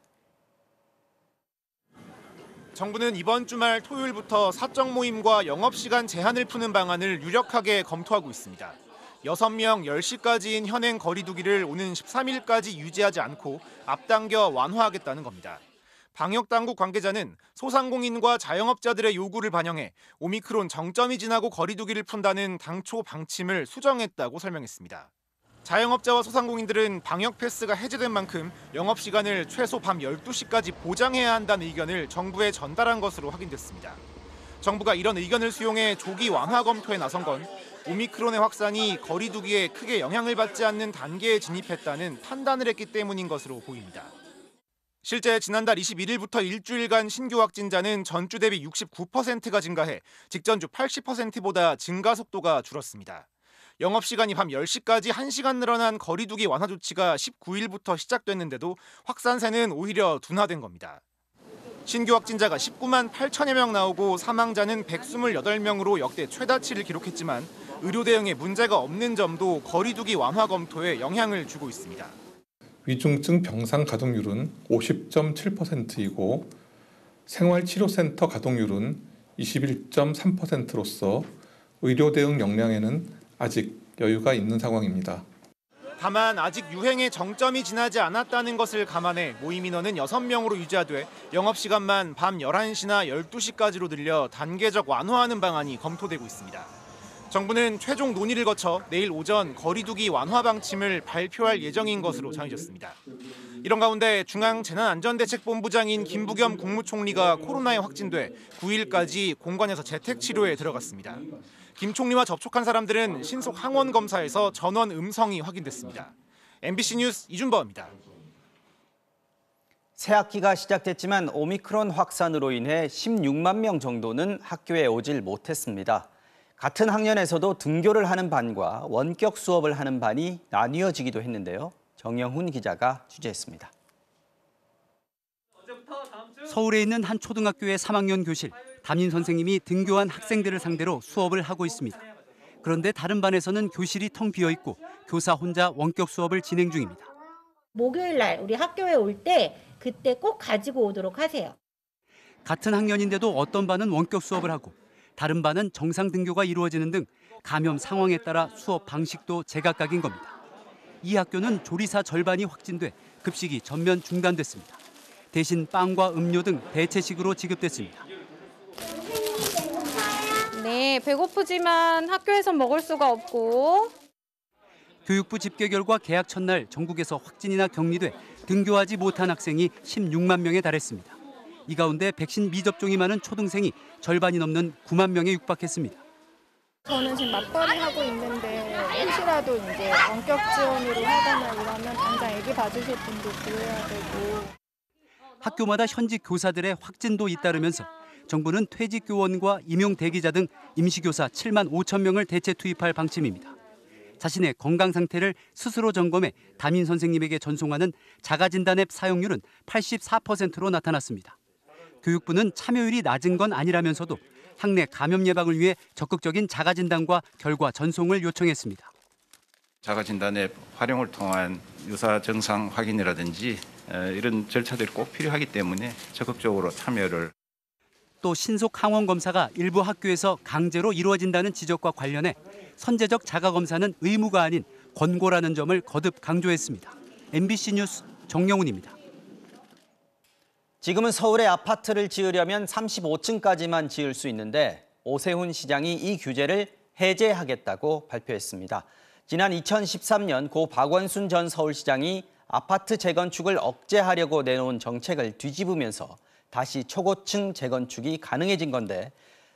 정부는 이번 주말 토요일부터 사적 모임과 영업시간 제한을 푸는 방안을 유력하게 검토하고 있습니다. 6명 10시까지인 현행 거리 두기를 오는 13일까지 유지하지 않고 앞당겨 완화하겠다는 겁니다. 방역당국 관계자는 소상공인과 자영업자들의 요구를 반영해 오미크론 정점이 지나고 거리 두기를 푼다는 당초 방침을 수정했다고 설명했습니다. 자영업자와 소상공인들은 방역 패스가 해제된 만큼 영업시간을 최소 밤 12시까지 보장해야 한다는 의견을 정부에 전달한 것으로 확인됐습니다. 정부가 이런 의견을 수용해 조기 완화 검토에 나선 건 오미크론의 확산이 거리 두기에 크게 영향을 받지 않는 단계에 진입했다는 판단을 했기 때문인 것으로 보입니다. 실제 지난달 21일부터 일주일간 신규 확진자는 전주 대비 69%가 증가해 직전주 80%보다 증가 속도가 줄었습니다. 영업시간이 밤 10시까지 1시간 늘어난 거리 두기 완화 조치가 19일부터 시작됐는데도 확산세는 오히려 둔화된 겁니다. 신규 확진자가 19만 8천여 명 나오고 사망자는 128명으로 역대 최다치를 기록했지만 의료 대응에 문제가 없는 점도 거리 두기 완화 검토에 영향을 주고 있습니다. 위중증 병상 가동률은 50.7%이고 생활치료센터 가동률은 21.3%로서 의료 대응 역량에는 아직 여유가 있는 상황입니다. 다만 아직 유행의 정점이 지나지 않았다는 것을 감안해 모임 인원은 6명으로 유지하되 영업시간만 밤 11시나 12시까지로 늘려 단계적 완화하는 방안이 검토되고 있습니다. 정부는 최종 논의를 거쳐 내일 오전 거리 두기 완화 방침을 발표할 예정인 것으로 전해졌습니다. 이런 가운데 중앙재난안전대책본부장인 김부겸 국무총리가 코로나에 확진돼 9일까지 공관에서 재택치료에 들어갔습니다. 김 총리와 접촉한 사람들은 신속 항원 검사에서 전원 음성이 확인됐습니다. MBC 뉴스 이준범입니다. 새 학기가 시작됐지만 오미크론 확산으로 인해 16만 명 정도는 학교에 오질 못했습니다. 같은 학년에서도 등교를 하는 반과 원격 수업을 하는 반이 나뉘어지기도 했는데요. 정영훈 기자가 취재했습니다. 서울에 있는 한 초등학교의 3학년 교실. 담임 선생님이 등교한 학생들을 상대로 수업을 하고 있습니다. 그런데 다른 반에서는 교실이 텅 비어 있고 교사 혼자 원격 수업을 진행 중입니다. 목요일 날 우리 학교에 올 때 그때 꼭 가지고 오도록 하세요. 같은 학년인데도 어떤 반은 원격 수업을 하고 다른 반은 정상 등교가 이루어지는 등 감염 상황에 따라 수업 방식도 제각각인 겁니다. 이 학교는 조리사 절반이 확진돼 급식이 전면 중단됐습니다. 대신 빵과 음료 등 대체식으로 지급됐습니다. 네, 배고프지만 학교에서 먹을 수가 없고. 교육부 집계 결과 개학 첫날 전국에서 확진이나 격리돼 등교하지 못한 학생이 16만 명에 달했습니다. 이 가운데 백신 미접종이 많은 초등생이 절반이 넘는 9만 명에 육박했습니다. 저는 지금 맞벌이 하고 있는데 혹시라도 이제 원격 지원으로 하거나 이러면 당장 애기 봐주실 분도 구해야 되고. 학교마다 현직 교사들의 확진도 잇따르면서 정부는 퇴직 교원과 임용 대기자 등 임시교사 7만 5천 명을 대체 투입할 방침입니다. 자신의 건강 상태를 스스로 점검해 담임 선생님에게 전송하는 자가진단 앱 사용률은 84%로 나타났습니다. 교육부는 참여율이 낮은 건 아니라면서도 학내 감염 예방을 위해 적극적인 자가진단과 결과 전송을 요청했습니다. 자가진단의 활용을 통한 유사 증상 확인이라든지 이런 절차들이 꼭 필요하기 때문에 적극적으로 참여를. 또 신속 항원 검사가 일부 학교에서 강제로 이루어진다는 지적과 관련해 선제적 자가 검사는 의무가 아닌 권고라는 점을 거듭 강조했습니다. MBC 뉴스 정영훈입니다. 지금은 서울에 아파트를 지으려면 35층까지만 지을 수 있는데 오세훈 시장이 이 규제를 해제하겠다고 발표했습니다. 지난 2013년 고 박원순 전 서울시장이 아파트 재건축을 억제하려고 내놓은 정책을 뒤집으면서 다시 초고층 재건축이 가능해진 건데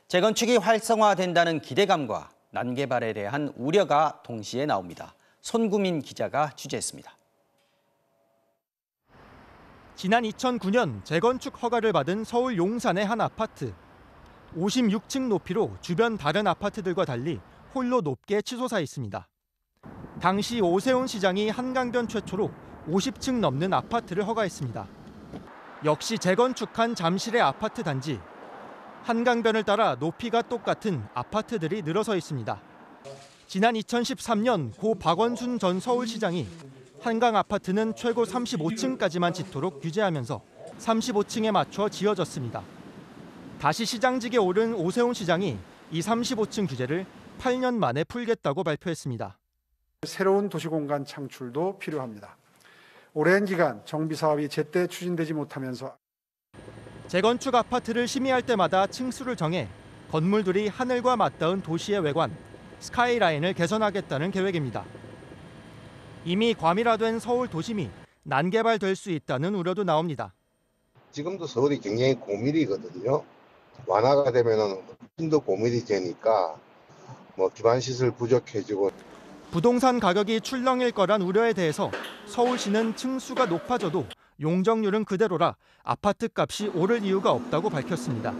재건축이 활성화된다는 기대감과 난개발에 대한 우려가 동시에 나옵니다. 손구민 기자가 취재했습니다. 지난 2009년 재건축 허가를 받은 서울 용산의 한 아파트. 56층 높이로 주변 다른 아파트들과 달리 홀로 높게 치솟아 있습니다. 당시 오세훈 시장이 한강변 최초로 50층 넘는 아파트를 허가했습니다. 역시 재건축한 잠실의 아파트 단지. 한강변을 따라 높이가 똑같은 아파트들이 늘어서 있습니다. 지난 2013년 고 박원순 전 서울시장이 한강 아파트는 최고 35층까지만 짓도록 규제하면서 35층에 맞춰 지어졌습니다. 다시 시장직에 오른 오세훈 시장이 이 35층 규제를 8년 만에 풀겠다고 발표했습니다. 새로운 도시공간 창출도 필요합니다. 오랜 기간 정비 사업이 제때 추진되지 못하면서 재건축 아파트를 심의할 때마다 층수를 정해 건물들이 하늘과 맞닿은 도시의 외관, 스카이라인을 개선하겠다는 계획입니다. 이미 과밀화된 서울 도심이 난개발될 수 있다는 우려도 나옵니다. 지금도 서울이 굉장히 고밀이거든요. 완화가 되면은 훨씬 더 고밀이 되니까 기반 시설 부족해지고. 부동산 가격이 출렁일 거란 우려에 대해서 서울시는 층수가 높아져도 용적률은 그대로라 아파트 값이 오를 이유가 없다고 밝혔습니다.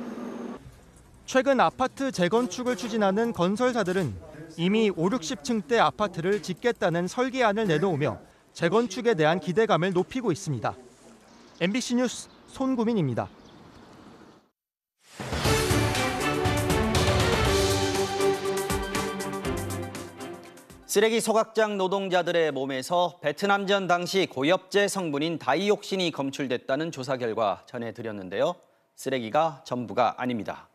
최근 아파트 재건축을 추진하는 건설사들은 이미 5, 60층대 아파트를 짓겠다는 설계안을 내놓으며 재건축에 대한 기대감을 높이고 있습니다. MBC 뉴스 손구민입니다. 쓰레기 소각장 노동자들의 몸에서 베트남전 당시 고엽제 성분인 다이옥신이 검출됐다는 조사 결과 전해드렸는데요. 쓰레기가 전부가 아닙니다.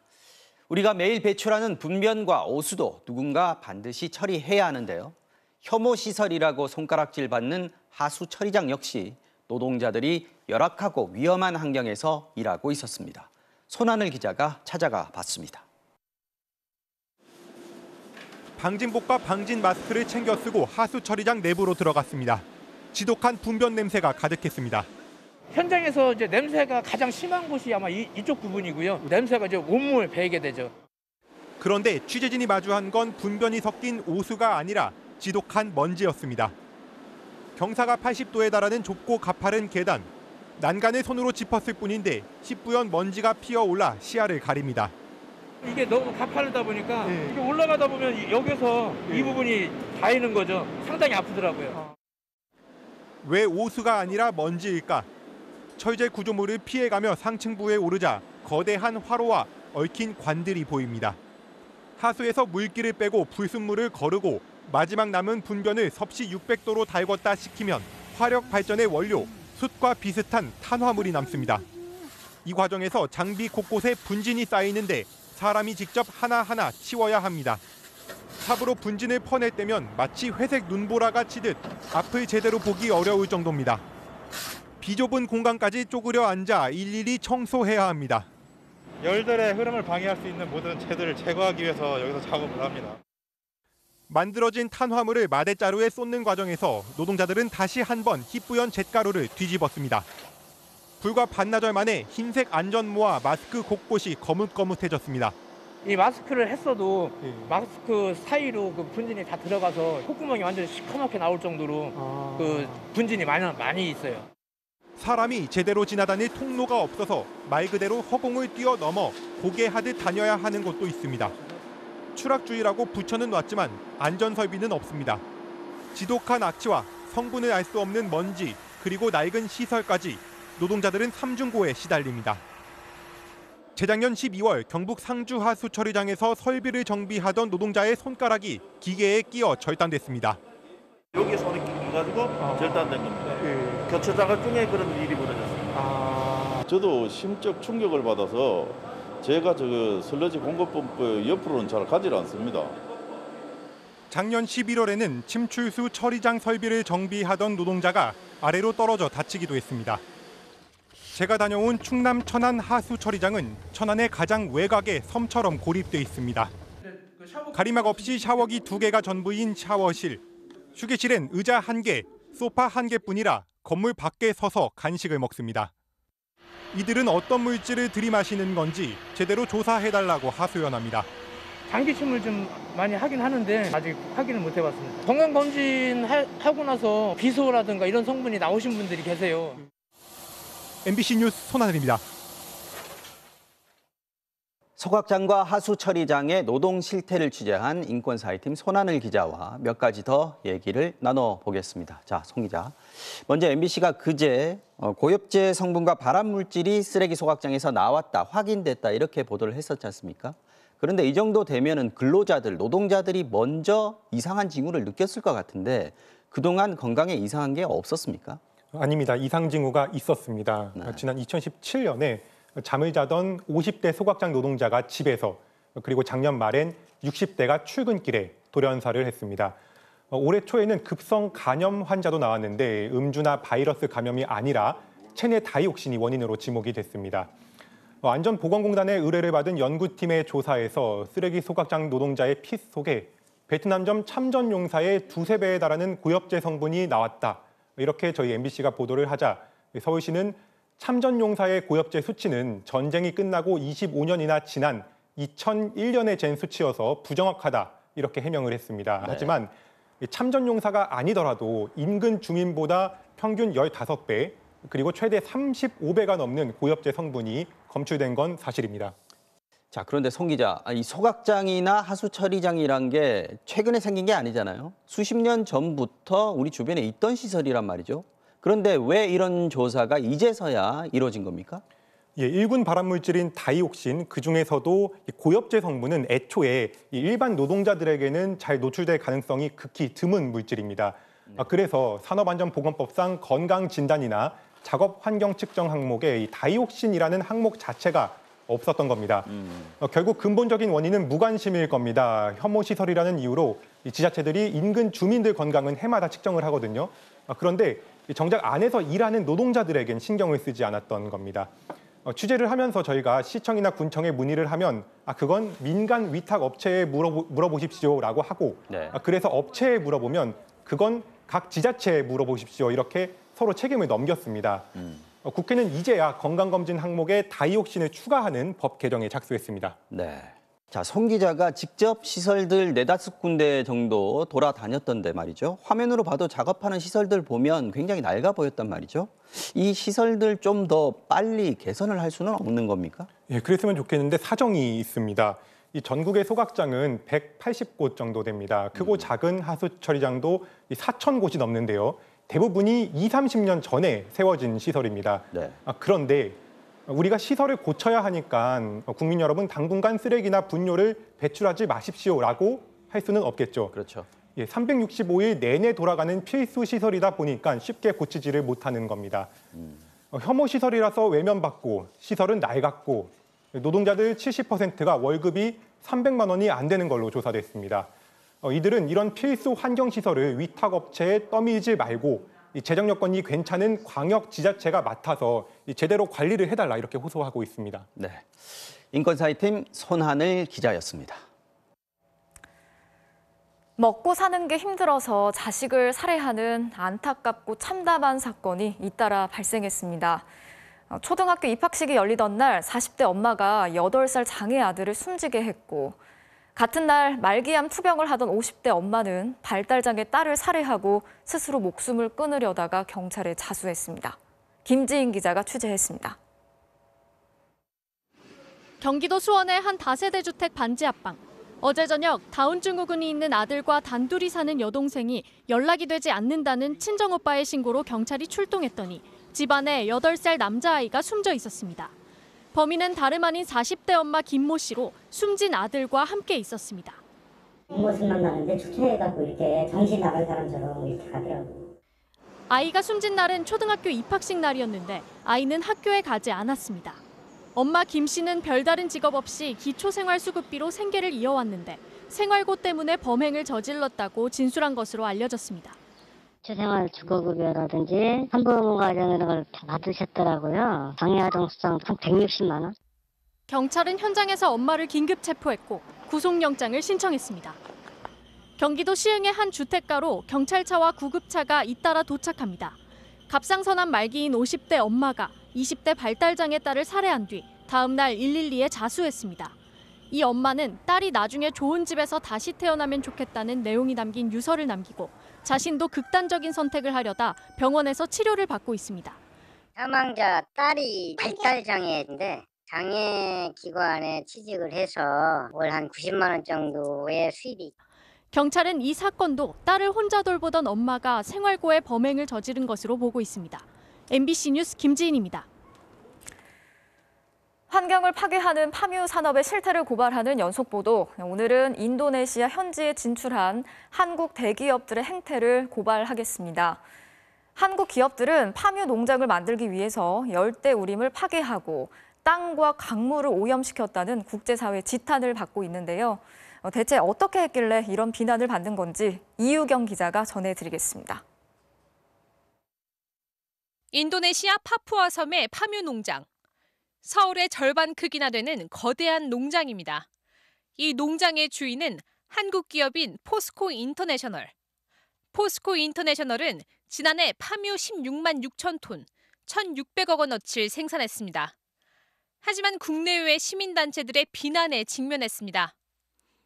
우리가 매일 배출하는 분변과 오수도 누군가 반드시 처리해야 하는데요. 혐오시설이라고 손가락질 받는 하수 처리장 역시 노동자들이 열악하고 위험한 환경에서 일하고 있었습니다. 손하늘 기자가 찾아가 봤습니다. 방진복과 방진 마스크를 챙겨 쓰고 하수 처리장 내부로 들어갔습니다. 지독한 분변 냄새가 가득했습니다. 현장에서 이제 냄새가 가장 심한 곳이 아마 이쪽 부분이고요. 냄새가 이제 온몸을 배이게 되죠. 그런데 취재진이 마주한 건 분변이 섞인 오수가 아니라 지독한 먼지였습니다. 경사가 80도에 달하는 좁고 가파른 계단. 난간을 손으로 짚었을 뿐인데 희뿌연 먼지가 피어올라 시야를 가립니다. 이게 너무 가파르다 보니까 이게 올라가다 보면 여기서 이 부분이 닿이는 거죠. 상당히 아프더라고요. 왜 오수가 아니라 먼지일까? 철제 구조물을 피해가며 상층부에 오르자 거대한 화로와 얽힌 관들이 보입니다. 하수에서 물기를 빼고 불순물을 거르고 마지막 남은 분변을 섭씨 600도로 달궜다 식히면 화력 발전의 원료, 숯과 비슷한 탄화물이 남습니다. 이 과정에서 장비 곳곳에 분진이 쌓이는데 사람이 직접 하나하나 치워야 합니다. 삽으로 분진을 퍼낼 때면 마치 회색 눈보라가 치듯 앞을 제대로 보기 어려울 정도입니다. 비좁은 공간까지 쪼그려 앉아 일일이 청소해야 합니다. 열들의 흐름을 방해할 수 있는 모든 재들을 제거하기 위해서 여기서 작업을 합니다. 만들어진 탄화물을 마대자루에 쏟는 과정에서 노동자들은 다시 한번 희뿌연 잿가루를 뒤집었습니다. 불과 반나절 만에 흰색 안전모와 마스크 곳곳이 거뭇거뭇해졌습니다. 이 마스크를 했어도 마스크 사이로 그 분진이 다 들어가서 콧구멍이 완전히 시커멓게 나올 정도로 그 분진이 많이 있어요. 사람이 제대로 지나다닐 통로가 없어서 말 그대로 허공을 뛰어넘어 고개하듯 다녀야 하는 곳도 있습니다. 추락주의라고 붙여는 놨지만 안전설비는 없습니다. 지독한 악취와 성분을 알 수 없는 먼지 그리고 낡은 시설까지 노동자들은 삼중고에 시달립니다. 재작년 12월 경북 상주 하수 처리장에서 설비를 정비하던 노동자의 손가락이 기계에 끼어 절단됐습니다. 여기 손이 끼가지고 절단된 겁니다. 교체 작업 중에 그런 일이 벌어졌습니다. 저도 심적 충격을 받아서 제가 슬러지 공급펌프 옆으로는 잘 가지 않습니다. 작년 11월에는 침출수 처리장 설비를 정비하던 노동자가 아래로 떨어져 다치기도 했습니다. 제가 다녀온 충남 천안 하수 처리장은 천안의 가장 외곽에 섬처럼 고립돼 있습니다. 가리막 없이 샤워기 2개가 전부인 샤워실, 휴게실엔 의자 1개, 소파 1개뿐이라 건물 밖에 서서 간식을 먹습니다. 이들은 어떤 물질을 들이마시는 건지 제대로 조사해달라고 하소연합니다. 장기침을 좀 많이 하긴 하는데 아직 확인을 못 해봤습니다. 건강검진 하고 나서 비소라든가 이런 성분이 나오신 분들이 계세요. MBC 뉴스 손하늘입니다. 소각장과 하수처리장의 노동 실태를 취재한 인권사회팀 손하늘 기자와 몇 가지 더 얘기를 나눠보겠습니다. 자, 송 기자. 먼저 MBC가 그제 고엽제 성분과 발암물질이 쓰레기 소각장에서 나왔다, 확인됐다 이렇게 보도를 했었지 않습니까? 그런데 이 정도 되면은 근로자들, 노동자들이 먼저 이상한 징후를 느꼈을 것 같은데 그동안 건강에 이상한 게 없었습니까? 아닙니다. 이상 징후가 있었습니다. 지난 2017년에 잠을 자던 50대 소각장 노동자가 집에서, 그리고 작년 말엔 60대가 출근길에 돌연사를 했습니다. 올해 초에는 급성 간염 환자도 나왔는데 음주나 바이러스 감염이 아니라 체내 다이옥신이 원인으로 지목이 됐습니다. 안전보건공단의 의뢰를 받은 연구팀의 조사에서 쓰레기 소각장 노동자의 피 속에 베트남점 참전용사의 2~3배에 달하는 고엽제 성분이 나왔다. 이렇게 저희 MBC가 보도를 하자 서울시는 참전용사의 고엽제 수치는 전쟁이 끝나고 25년이나 지난 2001년에 잰 수치여서 부정확하다. 이렇게 해명을 했습니다. 네. 하지만 참전용사가 아니더라도 인근 주민보다 평균 15배, 그리고 최대 35배가 넘는 고엽제 성분이 검출된 건 사실입니다. 자, 그런데 송 기자, 이 소각장이나 하수처리장이란 게 최근에 생긴 게 아니잖아요. 수십 년 전부터 우리 주변에 있던 시설이란 말이죠. 그런데 왜 이런 조사가 이제서야 이루어진 겁니까? 예, 1군 발암물질인 다이옥신, 그중에서도 고엽제 성분은 애초에 일반 노동자들에게는 잘 노출될 가능성이 극히 드문 물질입니다. 그래서 산업안전보건법상 건강진단이나 작업환경 측정 항목에 이 다이옥신이라는 항목 자체가 없었던 겁니다. 결국 근본적인 원인은 무관심일 겁니다. 혐오시설이라는 이유로 이 지자체들이 인근 주민들 건강은 해마다 측정을 하거든요. 그런데 정작 안에서 일하는 노동자들에겐 신경을 쓰지 않았던 겁니다. 취재를 하면서 저희가 시청이나 군청에 문의를 하면 그건 민간 위탁 업체에 물어보십시오라고 하고, 네. 그래서 업체에 물어보면 그건 각 지자체에 물어보십시오 이렇게 서로 책임을 넘겼습니다. 국회는 이제야 건강검진 항목에 다이옥신을 추가하는 법 개정에 착수했습니다. 네. 자, 송 기자가 직접 시설들 4~5군데 정도 돌아다녔던데 말이죠. 화면으로 봐도 작업하는 시설들 보면 굉장히 낡아 보였단 말이죠. 이 시설들 좀 더 빨리 개선을 할 수는 없는 겁니까? 예, 그랬으면 좋겠는데 사정이 있습니다. 이 전국의 소각장은 180곳 정도 됩니다. 크고 작은 하수처리장도 4,000곳이 넘는데요. 대부분이 20~30년 전에 세워진 시설입니다. 네. 그런데 우리가 시설을 고쳐야 하니까 국민 여러분 당분간 쓰레기나 분뇨를 배출하지 마십시오라고 할 수는 없겠죠. 그렇죠. 예, 365일 내내 돌아가는 필수 시설이다 보니까 쉽게 고치지를 못하는 겁니다. 혐오 시설이라서 외면받고 시설은 낡았고 노동자들 70%가 월급이 300만 원이 안 되는 걸로 조사됐습니다. 이들은 이런 필수 환경시설을 위탁업체에 떠밀지 말고 재정 여건이 괜찮은 광역 지자체가 맡아서 제대로 관리를 해달라 이렇게 호소하고 있습니다. 네, 인권사회팀 손하늘 기자였습니다. 먹고 사는 게 힘들어서 자식을 살해하는 안타깝고 참담한 사건이 잇따라 발생했습니다. 초등학교 입학식이 열리던 날 40대 엄마가 8살 장애 아들을 숨지게 했고, 같은 날 말기암 투병을 하던 50대 엄마는 발달장애 딸을 살해하고 스스로 목숨을 끊으려다가 경찰에 자수했습니다. 김지인 기자가 취재했습니다. 경기도 수원의 한 다세대 주택 반지 앞방. 어제 저녁 다운 증후군이 있는 아들과 단둘이 사는 여동생이 연락이 되지 않는다는 친정오빠의 신고로 경찰이 출동했더니 집안에 8살 남자아이가 숨져 있었습니다. 범인은 다름 아닌 40대 엄마 김모 씨로 숨진 아들과 함께 있었습니다. 모습만 나는데 추천해갖고 이렇게 정신 나간 사람처럼 이렇게 가더라고요. 아이가 숨진 날은 초등학교 입학식 날이었는데 아이는 학교에 가지 않았습니다. 엄마 김 씨는 별다른 직업 없이 기초생활수급비로 생계를 이어왔는데 생활고 때문에 범행을 저질렀다고 진술한 것으로 알려졌습니다. 기초생활 주거급여라든지 한부모가정 이런 걸 다 받으셨더라고요. 장애아동 수당 한 160만 원. 경찰은 현장에서 엄마를 긴급 체포했고 구속영장을 신청했습니다. 경기도 시흥의 한 주택가로 경찰차와 구급차가 잇따라 도착합니다. 갑상선암 말기인 50대 엄마가 20대 발달장애 딸을 살해한 뒤 다음 날 112에 자수했습니다. 이 엄마는 딸이 나중에 좋은 집에서 다시 태어나면 좋겠다는 내용이 담긴 유서를 남기고 자신도 극단적인 선택을 하려다 병원에서 치료를 받고 있습니다. 사망자 딸이 발달장애인데 장애기관에 취직을 해서 월 한 90만 원 정도의 수입이. 경찰은 이 사건도 딸을 혼자 돌보던 엄마가 생활고에 범행을 저지른 것으로 보고 있습니다. MBC 뉴스 김지인입니다. 환경을 파괴하는 파묘 산업의 실태를 고발하는 연속보도. 오늘은 인도네시아 현지에 진출한 한국 대기업들의 행태를 고발하겠습니다. 한국 기업들은 파묘 농장을 만들기 위해서 열대우림을 파괴하고 땅과 강물을 오염시켰다는 국제사회 지탄을 받고 있는데요. 대체 어떻게 했길래 이런 비난을 받는 건지 이유경 기자가 전해드리겠습니다. 인도네시아 파푸아 섬의 파묘 농장. 서울의 절반 크기나 되는 거대한 농장입니다. 이 농장의 주인은 한국 기업인 포스코 인터내셔널. 포스코 인터내셔널은 지난해 파묘 16만 6천 톤, 1,600억 원어치를 생산했습니다. 하지만 국내외 시민단체들의 비난에 직면했습니다.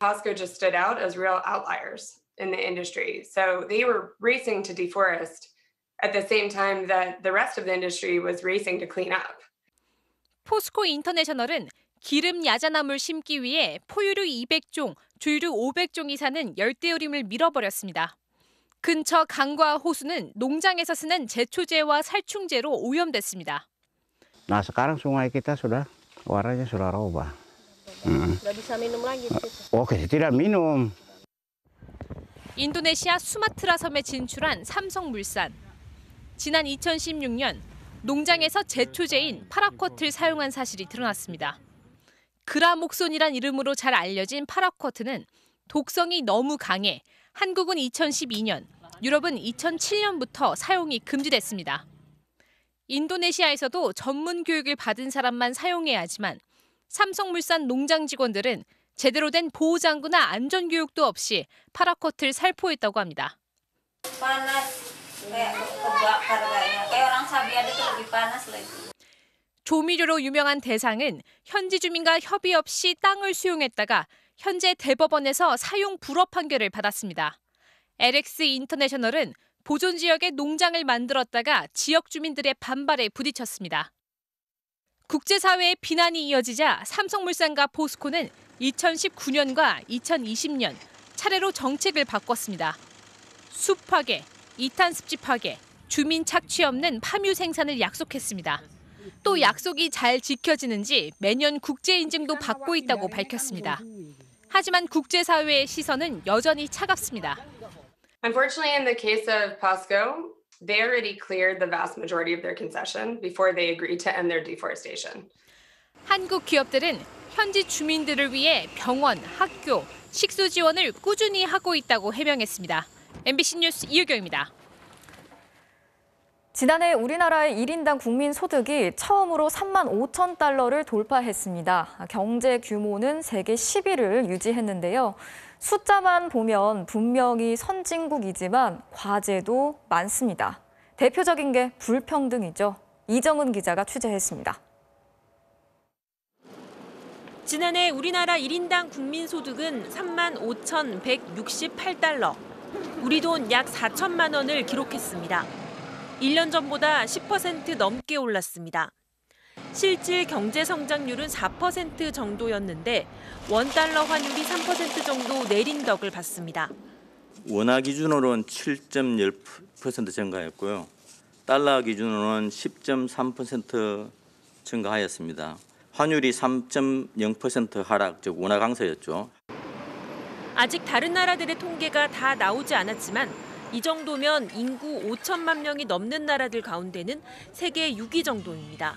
POSCO just stood out as real outliers in the industry. So they were racing to deforest at the same time that the rest of the industry was racing to clean up. 포스코 인터내셔널은 기름 야자나무를 심기 위해 포유류 200종, 조유류 500종이 사는 열대우림을 밀어버렸습니다. 근처 강과 호수는 농장에서 쓰는 제초제와 살충제로 오염됐습니다. Nah sekarang sungai kita sudah warnanya sudah berubah. Nggak bisa minum lagi. Oke, tidak minum. 인도네시아 수마트라 섬에 진출한 삼성물산. 지난 2016년 농장에서 제초제인 파라쿼트를 사용한 사실이 드러났습니다. 그라목손이란 이름으로 잘 알려진 파라쿼트는 독성이 너무 강해 한국은 2012년, 유럽은 2007년부터 사용이 금지됐습니다. 인도네시아에서도 전문 교육을 받은 사람만 사용해야 하지만 삼성물산 농장 직원들은 제대로 된 보호장구나 안전교육도 없이 파라쿼트를 살포했다고 합니다. 조미료로 유명한 대상은 현지 주민과 협의 없이 땅을 수용했다가 현재 대법원에서 사용 불허 판결을 받았습니다. LX 인터내셔널은 보존 지역에 농장을 만들었다가 지역 주민들의 반발에 부딪혔습니다. 국제사회의 비난이 이어지자 삼성물산과 포스코는 2019년과 2020년 차례로 정책을 바꿨습니다. 숲 파괴, 이탄습지 파괴, 주민 착취 없는 파묘 생산을 약속했습니다. 또 약속이 잘 지켜지는지 매년 국제 인증도 받고 있다고 밝혔습니다. 하지만 국제사회의 시선은 여전히 차갑습니다. Unfortunately, in the case of POSCO, they already cleared the vast majority of their concession before they agreed to end their deforestation. 한국 기업들은 현지 주민들을 위해 병원, 학교, 식수 지원을 꾸준히 하고 있다고 해명했습니다. MBC 뉴스 이유경입니다. 지난해 우리나라의 1인당 국민 소득이 처음으로 3만 5천 달러를 돌파했습니다. 경제 규모는 세계 10위를 유지했는데요. 숫자만 보면 분명히 선진국이지만 과제도 많습니다. 대표적인 게 불평등이죠. 이정은 기자가 취재했습니다. 지난해 우리나라 1인당 국민 소득은 3만 5,168달러, 우리 돈 약 4천만 원을 기록했습니다. 1년 전보다 10% 넘게 올랐습니다. 실질 경제 성장률은 4% 정도였는데 원달러 환율이 3% 정도 내린 덕을 봤습니다. 원화 기준으로는 7.1% 증가했고요. 달러 기준으로는 10.3% 증가하였습니다. 환율이 3.0% 하락, 즉 원화 강세였죠. 아직 다른 나라들의 통계가 다 나오지 않았지만 이 정도면 인구 5천만 명이 넘는 나라들 가운데는 세계 6위 정도입니다.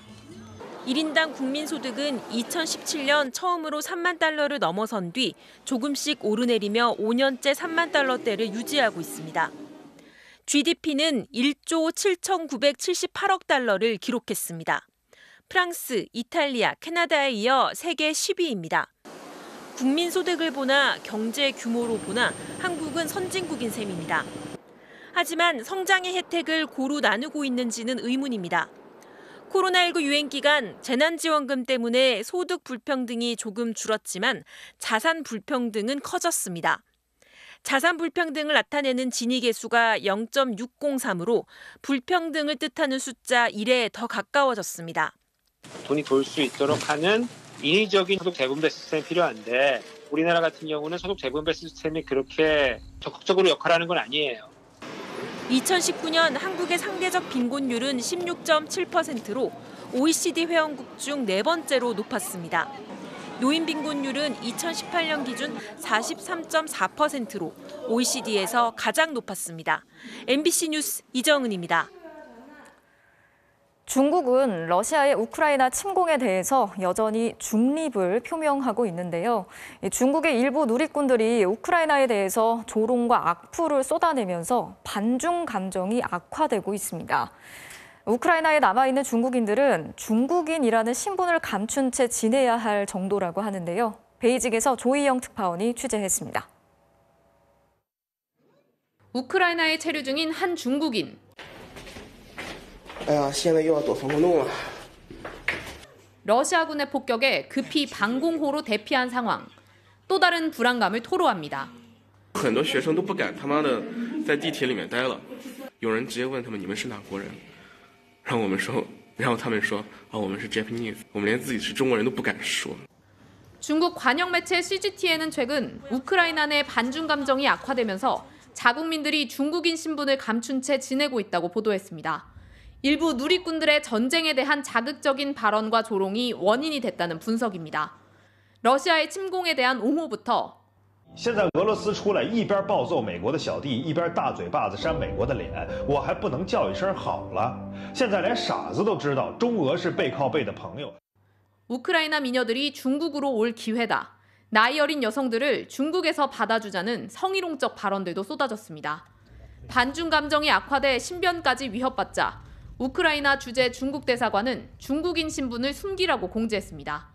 1인당 국민소득은 2017년 처음으로 3만 달러를 넘어선 뒤 조금씩 오르내리며 5년째 3만 달러대를 유지하고 있습니다. GDP는 1조 7,978억 달러를 기록했습니다. 프랑스, 이탈리아, 캐나다에 이어 세계 10위입니다. 국민소득을 보나 경제 규모로 보나 한국은 선진국인 셈입니다. 하지만 성장의 혜택을 고루 나누고 있는지는 의문입니다. 코로나19 유행 기간 재난지원금 때문에 소득 불평등이 조금 줄었지만 자산 불평등은 커졌습니다. 자산 불평등을 나타내는 지니계수가 0.603으로 불평등을 뜻하는 숫자 1에 더 가까워졌습니다. 돈이 돌 수 있도록 하는 인위적인 소득 재분배 시스템이 필요한데 우리나라 같은 경우는 소득 재분배 시스템이 그렇게 적극적으로 역할하는 건 아니에요. 2019년 한국의 상대적 빈곤율은 16.7%로 OECD 회원국 중 4번째로 높았습니다. 노인 빈곤율은 2018년 기준 43.4%로 OECD에서 가장 높았습니다. MBC 뉴스 이정은입니다. 중국은 러시아의 우크라이나 침공에 대해서 여전히 중립을 표명하고 있는데요. 중국의 일부 누리꾼들이 우크라이나에 대해서 조롱과 악플을 쏟아내면서 반중 감정이 악화되고 있습니다. 우크라이나에 남아있는 중국인들은 중국인이라는 신분을 감춘 채 지내야 할 정도라고 하는데요. 베이징에서 조희영 특파원이 취재했습니다. 우크라이나에 체류 중인 한 중국인. 러시아군의 폭격에 급히 방공호로 대피한 상황. 또 다른 불안감을 토로합니다. 很多学生都不敢他妈的在地铁里面待了。有人直接问他们你们是哪国人，然后他们说我们是 Japanese， 我们连自己是中国人都不敢说。 중국 관영 매체 CGTN은 최근 우크라이나 내 반중 감정이 악화되면서 자국민들이 중국인 신분을 감춘 채 지내고 있다고 보도했습니다. 일부 누리꾼들의 전쟁에 대한 자극적인 발언과 조롱이 원인이 됐다는 분석입니다. 러시아의 침공에 대한 옹호부터 现在俄罗斯出来一边暴揍美国的小弟，一边大嘴巴子扇美国的脸，我还不能叫一声好了？现在连傻子都知道中俄是背靠背的朋友。 우크라이나 미녀들이 중국으로 올 기회다. 나이 어린 여성들을 중국에서 받아주자는 성희롱적 발언들도 쏟아졌습니다. 반중 감정이 악화돼 신변까지 위협받자 우크라이나 주재 중국 대사관은 중국인 신분을 숨기라고 공지했습니다.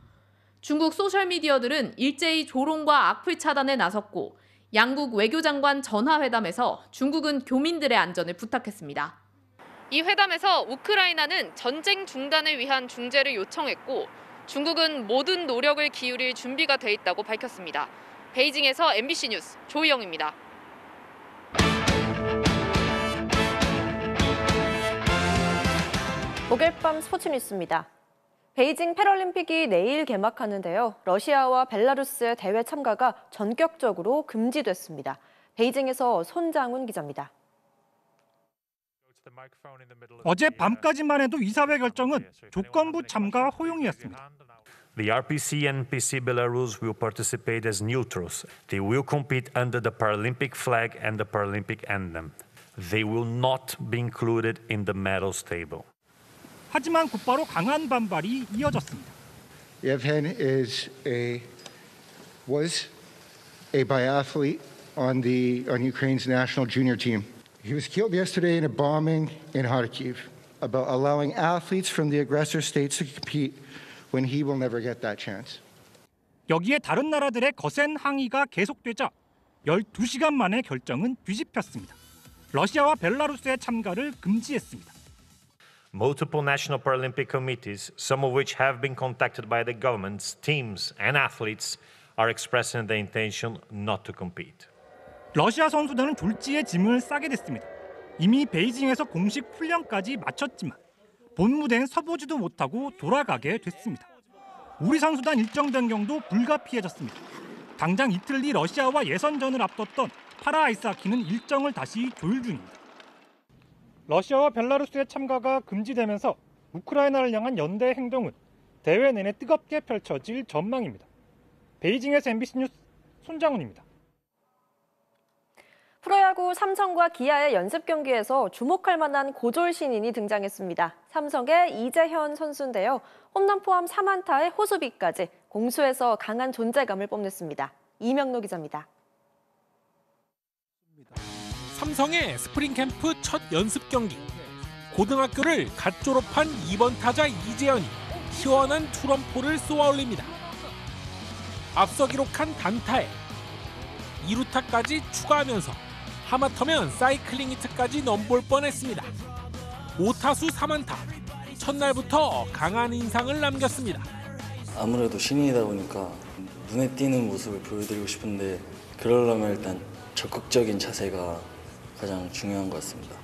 중국 소셜미디어들은 일제히 조롱과 악플 차단에 나섰고 양국 외교장관 전화회담에서 중국은 교민들의 안전을 부탁했습니다. 이 회담에서 우크라이나는 전쟁 중단을 위한 중재를 요청했고 중국은 모든 노력을 기울일 준비가 돼 있다고 밝혔습니다. 베이징에서 MBC 뉴스 조희영입니다. 목요일 밤 스포츠 뉴스입니다. 베이징 패럴림픽이 내일 개막하는데요. 러시아와 벨라루스의 대회 참가가 전격적으로 금지됐습니다. 베이징에서 손장훈 기자입니다. 어제 밤까지만 해도 이사회 결정은 조건부 참가 허용이었습니다. The RPC and PC Belarus will participate as neutrals. They will compete under the Paralympic flag and the Paralympic anthem. They will not be included in the medals table. 하지만 곧바로 강한 반발이 이어졌습니다. Yevhen was a biathlete on Ukraine's national junior team. He was killed yesterday in a bombing in Kharkiv about allowing athletes from the aggressor states to compete when he will never get that chance. 여기에 다른 나라들의 거센 항의가 계속되자 12시간 만에 결정은 뒤집혔습니다. 러시아와 벨라루스의 참가를 금지했습니다. Multiple national Paralympic committees, some of which have been contacted by the governments, teams, and athletes, are expressing their intention not to compete. 러시아 선수단은 졸지에 짐을 싸게 됐습니다. 이미 베이징에서 공식 훈련까지 마쳤지만 본무대엔 서보지도 못하고 돌아가게 됐습니다. 우리 선수단 일정 변경도 불가피해졌습니다. 당장 이틀 뒤 러시아와 예선전을 앞뒀던 파라아이스하키는 일정을 다시 조율 중입니다. 러시아와 벨라루스의 참가가 금지되면서 우크라이나를 향한 연대 행동은 대회 내내 뜨겁게 펼쳐질 전망입니다. 베이징에서 MBC 뉴스 손장훈입니다. 프로야구 삼성과 기아의 연습 경기에서 주목할 만한 고졸 신인이 등장했습니다. 삼성의 이재현 선수인데요. 홈런 포함 4안타의 호수비까지 공수에서 강한 존재감을 뽐냈습니다. 이명노 기자입니다. 삼성의 스프링 캠프 첫 연습 경기. 고등학교를 갓 졸업한 2번 타자 이재현이 시원한 투런포를 쏘아올립니다. 앞서 기록한 단타에 2루타까지 추가하면서 하마터면 사이클링 히트까지 넘볼 뻔했습니다. 5타수 3안타, 첫날부터 강한 인상을 남겼습니다. 아무래도 신인이다 보니까 눈에 띄는 모습을 보여드리고 싶은데 그러려면 일단 적극적인 자세가 가장 중요한 것 같습니다.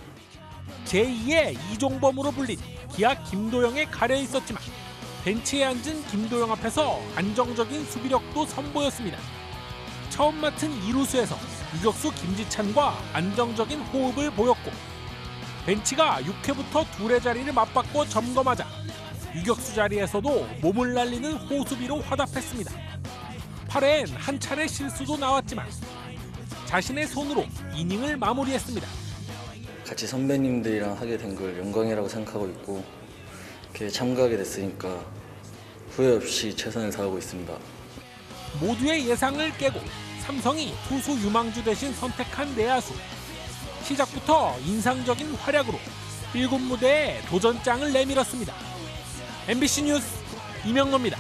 제2의 이종범으로 불린 기아 김도영에 가려 있었지만 벤치에 앉은 김도영 앞에서 안정적인 수비력도 선보였습니다. 처음 맡은 2루수에서 유격수 김지찬과 안정적인 호흡을 보였고 벤치가 6회부터 둘의 자리를 맞바꿔 점검하자 유격수 자리에서도 몸을 날리는 호수비로 화답했습니다. 8회엔 한 차례 실수도 나왔지만 자신의 손으로 이닝을 마무리했습니다. 같이 선배님들이랑 하게 된 걸 영광이라고 생각하고 있고 이렇게 참가하게 됐으니까 후회 없이 최선을 다하고 있습니다. 모두의 예상을 깨고 삼성이 투수 유망주 대신 선택한 내야수. 시작부터 인상적인 활약으로 1군 무대에 도전장을 내밀었습니다. MBC 뉴스 이명노입니다.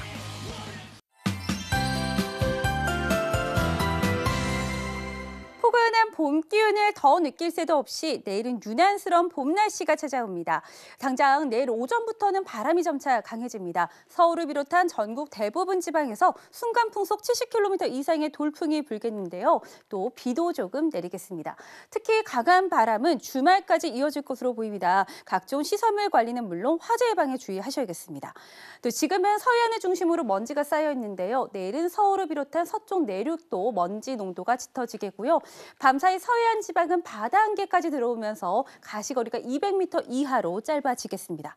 포근한 봄 기운을 더 느낄 새도 없이 내일은 유난스러운 봄 날씨가 찾아옵니다. 당장 내일 오전부터는 바람이 점차 강해집니다. 서울을 비롯한 전국 대부분 지방에서 순간 풍속 70km 이상의 돌풍이 불겠는데요. 또 비도 조금 내리겠습니다. 특히 강한 바람은 주말까지 이어질 것으로 보입니다. 각종 시설물 관리는 물론 화재 예방에 주의하셔야겠습니다. 또 지금은 서해안을 중심으로 먼지가 쌓여 있는데요. 내일은 서울을 비롯한 서쪽 내륙도 먼지 농도가 짙어지겠고요. 밤사이 서해안 지방은 바다 안개까지 들어오면서 가시거리가 200m 이하로 짧아지겠습니다.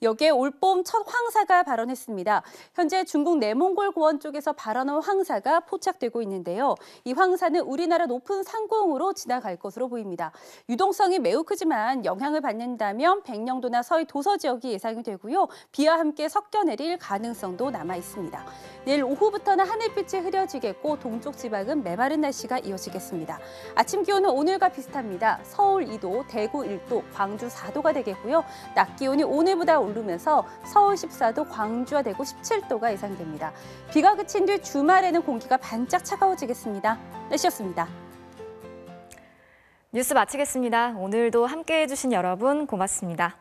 여기에 올봄 첫 황사가 발원했습니다. 현재 중국 내몽골 고원 쪽에서 발원한 황사가 포착되고 있는데요. 이 황사는 우리나라 높은 상공으로 지나갈 것으로 보입니다. 유동성이 매우 크지만 영향을 받는다면 백령도나 서해 도서 지역이 예상이 되고요. 비와 함께 섞여 내릴 가능성도 남아 있습니다. 내일 오후부터는 하늘빛이 흐려지겠고 동쪽 지방은 메마른 날씨가 이어지겠습니다. 아침 기온은 오늘과 비슷합니다. 서울 2도, 대구 1도, 광주 4도가 되겠고요. 낮 기온이 오늘보다 오르면서 서울 14도, 광주와 대구 17도가 예상됩니다. 비가 그친 뒤 주말에는 공기가 반짝 차가워지겠습니다. 날씨였습니다. 뉴스 마치겠습니다. 오늘도 함께해 주신 여러분 고맙습니다.